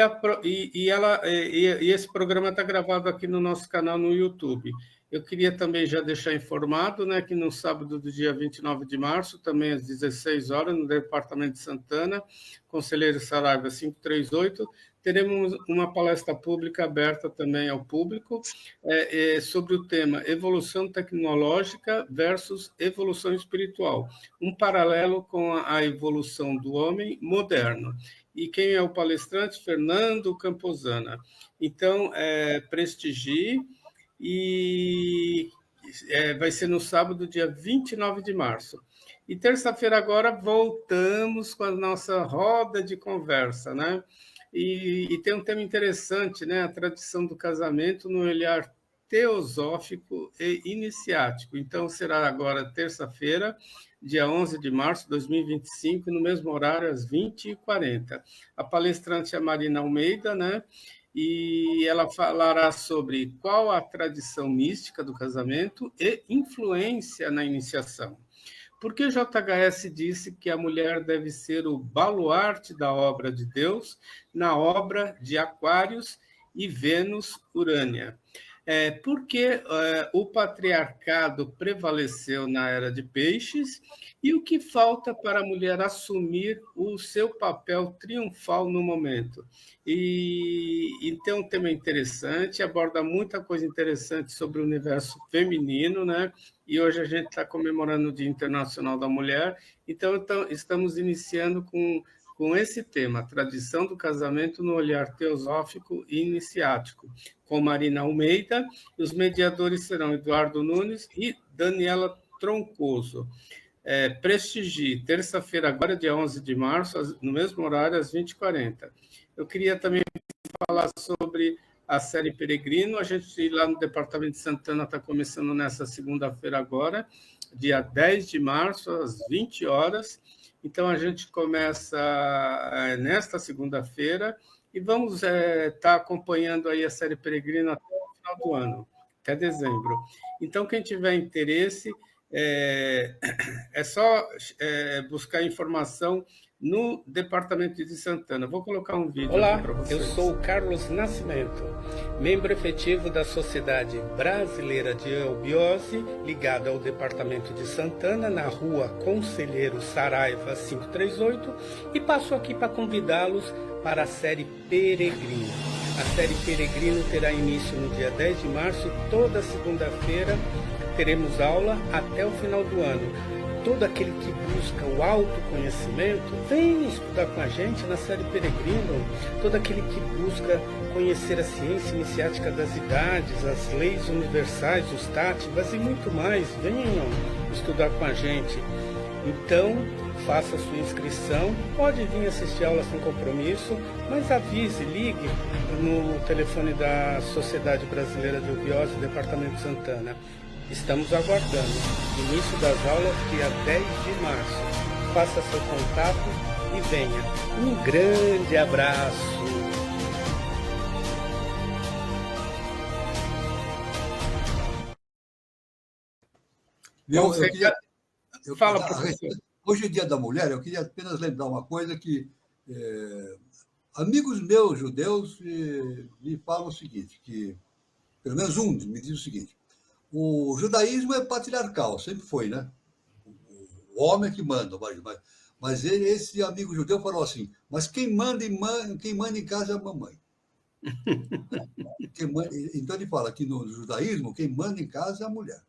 esse programa está gravado aqui no nosso canal no YouTube. Eu queria também já deixar informado, né, que no sábado do dia 29 de março, também às 16 horas, no Departamento de Santana, Conselheiro Saraiva 538, teremos uma palestra pública aberta também ao público sobre o tema Evolução Tecnológica versus Evolução Espiritual, um paralelo com a evolução do homem moderno. E quem é o palestrante? Fernando Camposana. Então, prestigie, e vai ser no sábado, dia 29 de março. E terça-feira agora voltamos com a nossa roda de conversa, né? E tem um tema interessante, né? A tradição do casamento no olhar teosófico e iniciático. Então, será agora terça-feira, dia 11 de março de 2025, no mesmo horário, às 20h40. A palestrante é Marina Almeida, né? E ela falará sobre qual a tradição mística do casamento e influência na iniciação. Porque o JHS disse que a mulher deve ser o baluarte da obra de Deus na obra de Aquários e Vênus Urânia. Porque o patriarcado prevaleceu na era de Peixes e o que falta para a mulher assumir o seu papel triunfal no momento. Então, um tema interessante, aborda muita coisa interessante sobre o universo feminino, né? E hoje a gente está comemorando o Dia Internacional da Mulher, então estamos iniciando com esse tema, tradição do casamento no olhar teosófico e iniciático, com Marina Almeida. Os mediadores serão Eduardo Nunes e Daniela Troncoso. Prestigie, terça-feira, agora, dia 11 de março, no mesmo horário, às 20h40. Eu queria também falar sobre a série Peregrino. A gente, lá no Departamento de Santana, está começando nessa segunda-feira agora, dia 10 de março, às 20 horas. Então, a gente começa nesta segunda-feira e vamos estar acompanhando aí a série Peregrino até o final do ano, até dezembro. Então, quem tiver interesse, é só buscar informação no Departamento de Santana. Vou colocar um vídeo aqui para vocês. Eu sou o Carlos Nascimento, membro efetivo da Sociedade Brasileira de Eubiose, ligado ao Departamento de Santana, na rua Conselheiro Saraiva 538, e passo aqui para convidá-los para a série Peregrino. A série Peregrino terá início no dia 10 de março e toda segunda-feira teremos aula até o final do ano. Todo aquele que busca o autoconhecimento, vem estudar com a gente na série Peregrino. Todo aquele que busca conhecer a ciência iniciática das idades, as leis universais, os tátivas e muito mais, venham estudar com a gente. Então, faça a sua inscrição, pode vir assistir a aula sem compromisso, mas avise, ligue no telefone da Sociedade Brasileira de Eubiose, Departamento de Santana. Estamos aguardando. Início das aulas, dia 10 de março. Faça seu contato e venha. Um grande abraço. Fala, professor. Hoje é Dia da Mulher, eu queria apenas lembrar uma coisa que amigos meus judeus me falam o seguinte, que pelo menos um me diz o seguinte: o judaísmo é patriarcal, sempre foi, né? O homem é que manda, mas esse amigo judeu falou assim: mas quem manda em casa é a mamãe. Então ele fala que no judaísmo quem manda em casa é a mulher.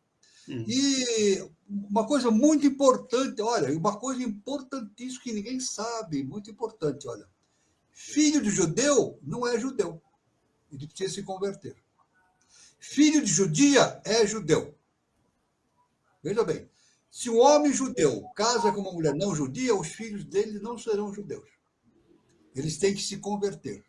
E uma coisa muito importante, olha, uma coisa importantíssima que ninguém sabe, muito importante, olha, filho de judeu não é judeu, ele precisa se converter. Filho de judia é judeu. Veja bem, se um homem judeu casa com uma mulher não judia, os filhos dele não serão judeus. Eles têm que se converter.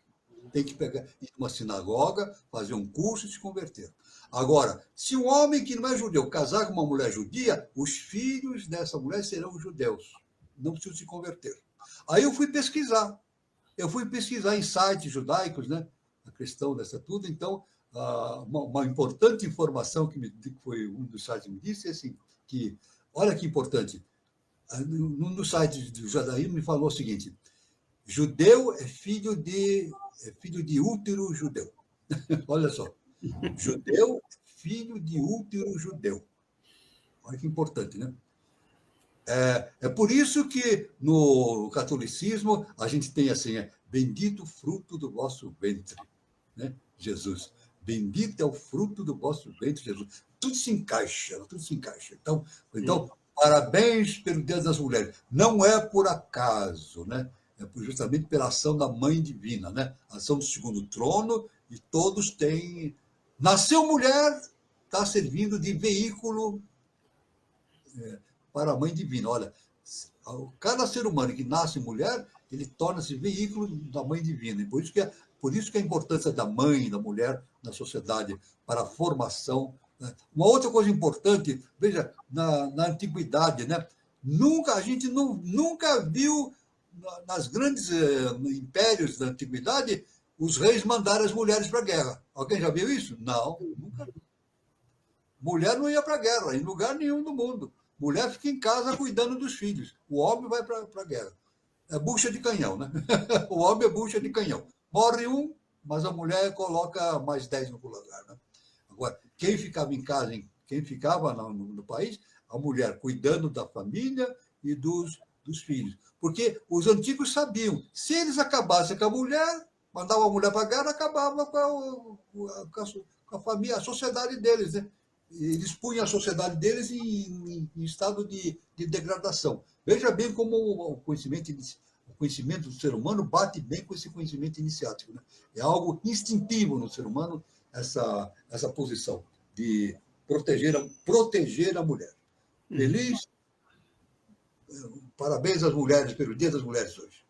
Tem que ir numa sinagoga, fazer um curso e se converter. Agora, se um homem que não é judeu casar com uma mulher judia, os filhos dessa mulher serão judeus. Não precisam se converter. Aí eu fui pesquisar. em sites judaicos, né? A questão dessa tudo. Então, uma importante informação que foi um dos sites que me disse é assim, que, olha que importante, no site do judaísmo me falou o seguinte: Judeu é filho de útero judeu. Olha só. Judeu é filho de útero judeu. Olha que importante, né? É por isso que no catolicismo a gente tem assim, bendito o fruto do vosso ventre, né? Jesus. Bendito é o fruto do vosso ventre, Jesus. Tudo se encaixa, tudo se encaixa. Então parabéns pelo Dia das Mulheres. Não é por acaso, né? Justamente pela ação da Mãe Divina, né? A ação do segundo trono, e todos têm. Nasceu mulher, está servindo de veículo para a Mãe Divina. Olha, cada ser humano que nasce mulher, ele torna-se veículo da Mãe Divina. E por isso que a importância da mãe, da mulher na sociedade, para a formação. Né? Uma outra coisa importante, veja, na antiguidade, né? A gente nunca viu, nas grandes impérios da antiguidade, os reis mandarem as mulheres para a guerra. Alguém já viu isso? Não, nunca. Mulher não ia para a guerra, em lugar nenhum do mundo. Mulher fica em casa cuidando dos filhos. O homem vai para a guerra. É bucha de canhão, né? O homem é bucha de canhão. Morre um, mas a mulher coloca mais 10 no lugar. Né? Agora, quem ficava em casa, quem ficava no país, a mulher cuidando da família e dos filhos. Porque os antigos sabiam, se eles acabassem com a mulher, mandavam a mulher para a guerra, acabava com a família, a sociedade deles, né? Eles punham a sociedade deles em estado de degradação. Veja bem como o conhecimento do ser humano bate bem com esse conhecimento iniciático. Né? É algo instintivo no ser humano, essa posição de proteger a mulher. Feliz? Parabéns às mulheres pelo Dia das Mulheres hoje.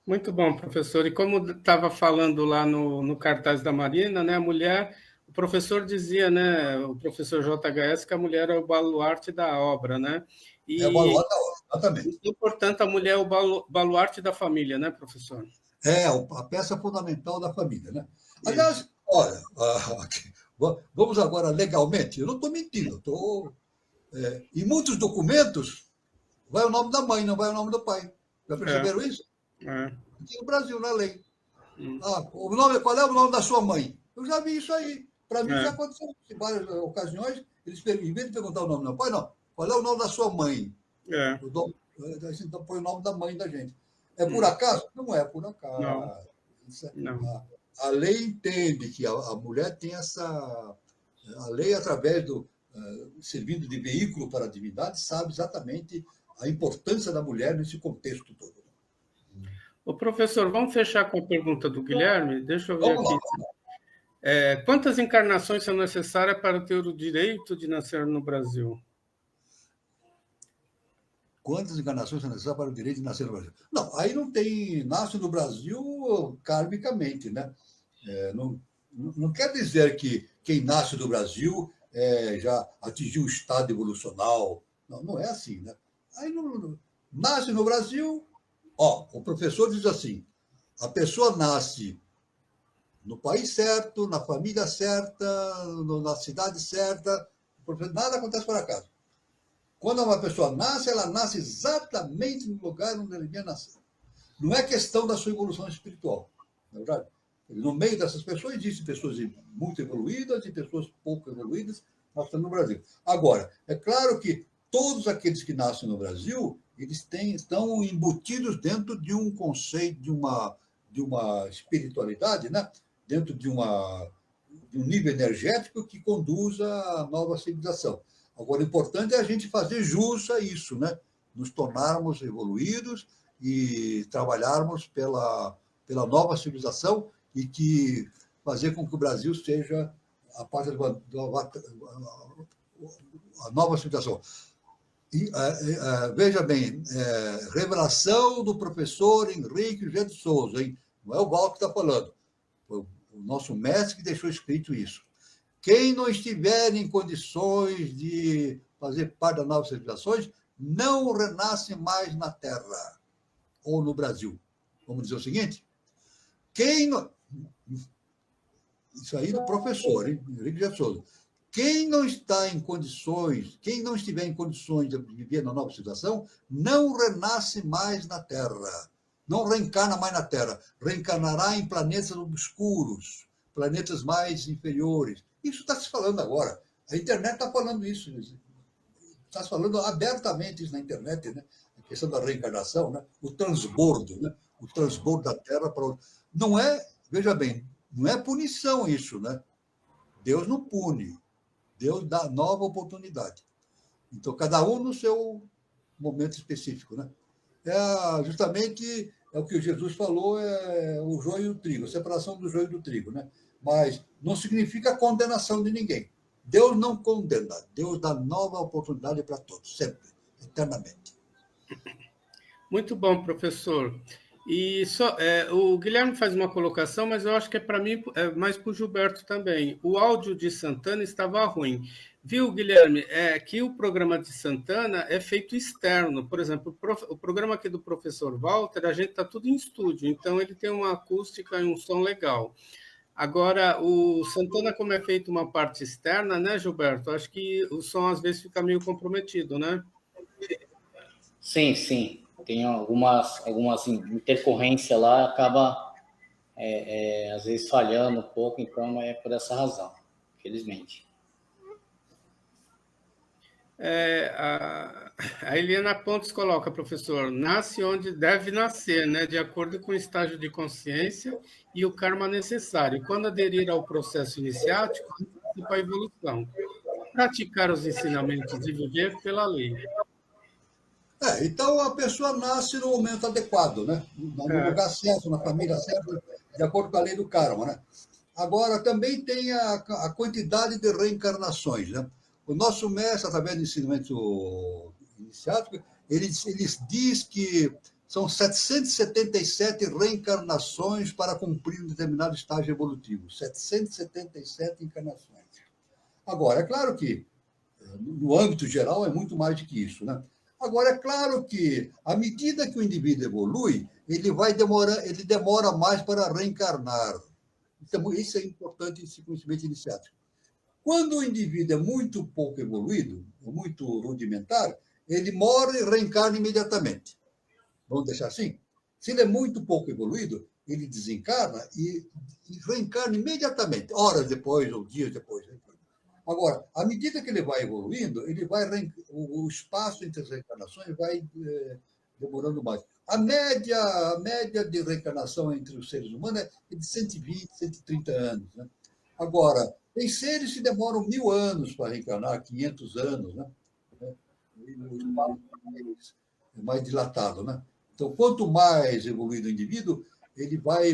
Muito bom, professor. E como estava falando lá no cartaz da Marina, né, a mulher... O professor dizia, né, o professor JHS, que a mulher é o baluarte da obra, né? É o baluarte da obra, exatamente. E, portanto, a mulher é o baluarte da família, né, professor? É a peça fundamental da família, né? Aliás, olha, vamos agora legalmente. Eu não estou mentindo, em muitos documentos vai o nome da mãe, não vai o nome do pai. Já perceberam isso? Aqui no Brasil, na lei. Qual é o nome da sua mãe? Eu já vi isso aí. Para mim, já aconteceu em várias ocasiões. Eles, em vez de perguntar o nome do pai, não. Qual é o nome da sua mãe? Então, põe o nome da mãe da gente. É por acaso? Não é por acaso. Não. A lei entende que a mulher tem essa... A lei, através servindo de veículo para a divindade, sabe exatamente a importância da mulher nesse contexto todo. Ô, professor, vamos fechar com a pergunta do Guilherme? Deixa eu ver aqui. Quantas encarnações são necessárias para ter o direito de nascer no Brasil? Quantas encarnações são necessárias para o direito de nascer no Brasil? Não, aí não tem... Nasce no Brasil karmicamente, né? Não quer dizer que quem nasce no Brasil já atingiu o estado evolucional. Não é assim, né? Aí nasce no Brasil... o professor diz assim, a pessoa nasce no país certo, na família certa, na cidade certa, nada acontece por acaso. Quando uma pessoa nasce, ela nasce exatamente no lugar onde ela devia nascer. Não é questão da sua evolução espiritual, não é verdade? No meio dessas pessoas, existem pessoas muito evoluídas e pessoas pouco evoluídas, nós estamos no Brasil. Agora, é claro que todos aqueles que nascem no Brasil, eles estão embutidos dentro de um conceito, de uma espiritualidade, né? Dentro de um nível energético que conduz à nova civilização. Agora, o importante é a gente fazer jus a isso, né? Nos tornarmos evoluídos e trabalharmos pela nova civilização e fazer com que o Brasil seja a nova civilização. Veja bem, revelação do professor Henrique G. de Souza, hein? Não é o Val que está falando, foi o nosso mestre que deixou escrito isso. Quem não estiver em condições de fazer parte das novas civilizações, não renasce mais na Terra ou no Brasil. Vamos dizer o seguinte? Isso aí do professor, hein? Henrique G. de Souza. Quem não estiver em condições de viver na nova civilização, não renasce mais na Terra. não reencarna mais na Terra, reencarnará em planetas obscuros, planetas mais inferiores. Isso está se falando agora. A internet está falando isso. Está se falando abertamente isso na internet, né? A questão da reencarnação, né? O transbordo, né? O transbordo da Terra para o... Não é, veja bem, não é punição isso, né? Deus não pune. Deus dá nova oportunidade. Então, cada um no seu momento específico, né? Justamente o que Jesus falou, é o joio e o trigo, a separação do joio e do trigo, né? Mas não significa a condenação de ninguém. Deus não condena, Deus dá nova oportunidade para todos, sempre, eternamente. Muito bom, professor. E o Guilherme faz uma colocação, mas eu acho que é para mim, mais para o Gilberto também. O áudio de Santana estava ruim. Viu, Guilherme? Que o programa de Santana é feito externo. Por exemplo, o programa aqui do professor Walter, a gente está tudo em estúdio, então ele tem uma acústica e um som legal. Agora, o Santana, como é feito uma parte externa, né, Gilberto? Acho que o som às vezes fica meio comprometido, né? Sim, sim. Tem algumas intercorrências lá, acaba às vezes falhando um pouco, então é por essa razão, infelizmente. A Eliana Pontes coloca, professor, nasce onde deve nascer, né, de acordo com o estágio de consciência e o karma necessário. Quando aderir ao processo iniciático, antecipa a evolução. Praticar os ensinamentos e viver pela lei. Então a pessoa nasce no momento adequado, né? No lugar certo, na família certa, de acordo com a lei do karma, né? Agora, também tem a quantidade de reencarnações, né? O nosso mestre, através do ensinamento iniciático, eles diz que são 777 reencarnações para cumprir um determinado estágio evolutivo. 777 encarnações. Agora, é claro que, no âmbito geral, é muito mais do que isso, né? Agora, é claro que, à medida que o indivíduo evolui, ele demora mais para reencarnar. Então, isso é importante, esse conhecimento iniciático. Quando o indivíduo é muito pouco evoluído, muito rudimentar, ele morre e reencarna imediatamente. Vamos deixar assim? Se ele é muito pouco evoluído, ele desencarna e reencarna imediatamente, horas depois ou dias depois. Agora, à medida que ele vai evoluindo, o espaço entre as reencarnações vai demorando mais. A média de reencarnação entre os seres humanos é de 120, 130 anos. Né? Agora, tem seres que demoram 1000 anos para reencarnar, 500 anos, né? O espaço é mais dilatado, né? Então, quanto mais evoluído o indivíduo, ele vai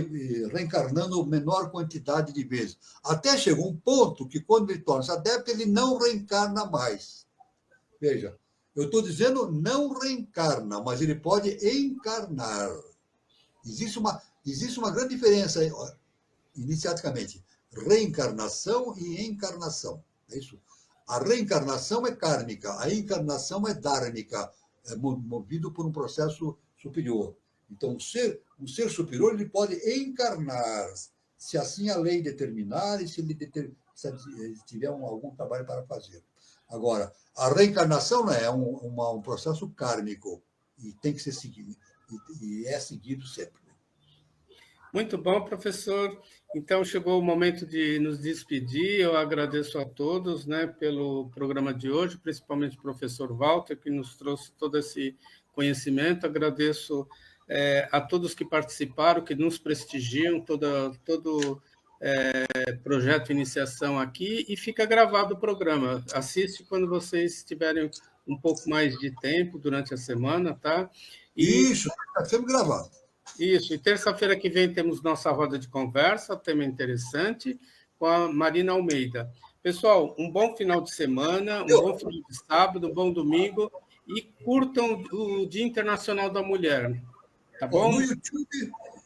reencarnando menor quantidade de vezes. Até chega um ponto que, quando ele torna-se adepto, ele não reencarna mais. Veja, eu estou dizendo não reencarna, mas ele pode encarnar. Existe uma grande diferença, iniciaticamente, reencarnação e encarnação. É isso. A reencarnação é kármica, a encarnação é dhármica, é movido por um processo superior. Então, o ser superior ele pode encarnar, se assim a lei determinar e se ele tiver algum trabalho para fazer. Agora, a reencarnação não é um processo kármico e tem que ser seguido, e é seguido sempre. Muito bom, professor. Então, chegou o momento de nos despedir. Eu agradeço a todos, né, pelo programa de hoje, principalmente o professor Walter, que nos trouxe todo esse conhecimento. Agradeço a todos que participaram, que nos prestigiam, todo projeto Iniciação aqui, e fica gravado o programa. Assiste quando vocês tiverem um pouco mais de tempo durante a semana, tá? Isso, está sempre gravado. Isso, e terça-feira que vem temos nossa roda de conversa, tema interessante, com a Marina Almeida. Pessoal, um bom final de semana, um bom final de sábado, um bom domingo, e curtam o Dia Internacional da Mulher, tá bom?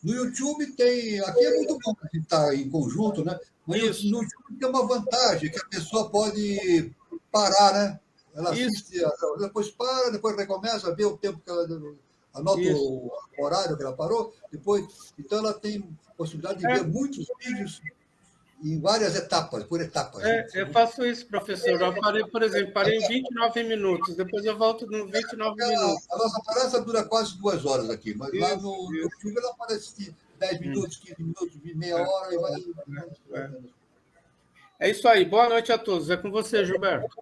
No YouTube tem... Aqui é muito bom a gente estar em conjunto, né? Mas no YouTube tem uma vantagem, que a pessoa pode parar, né? Ela assiste, depois para, depois recomeça a ver o tempo que ela... Anota o horário que ela parou, depois... Então, ela tem possibilidade de ver muitos vídeos em várias etapas, por etapas. Eu faço isso, professor. Eu parei, por exemplo, parei em 29 minutos, depois eu volto nos 29 minutos. A nossa palestra dura quase 2 horas aqui, mas lá Isso, no isso. YouTube ela aparece 10 minutos, 15 minutos, meia hora e vai. É isso aí. Boa noite a todos. É com você, Gilberto.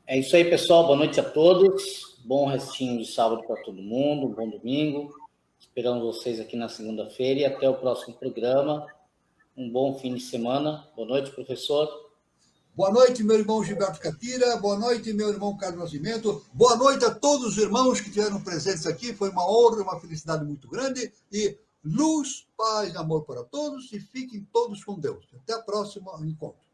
É isso aí, pessoal. Boa noite a todos. Bom restinho de sábado para todo mundo. Um bom domingo. Esperamos vocês aqui na segunda-feira e até o próximo programa. Um bom fim de semana. Boa noite, professor. Boa noite, meu irmão Gilberto Catira. Boa noite, meu irmão Carlos Nascimento. Boa noite a todos os irmãos que tiveram presentes aqui. Foi uma honra e uma felicidade muito grande. E luz, paz e amor para todos. E fiquem todos com Deus. Até o próximo encontro.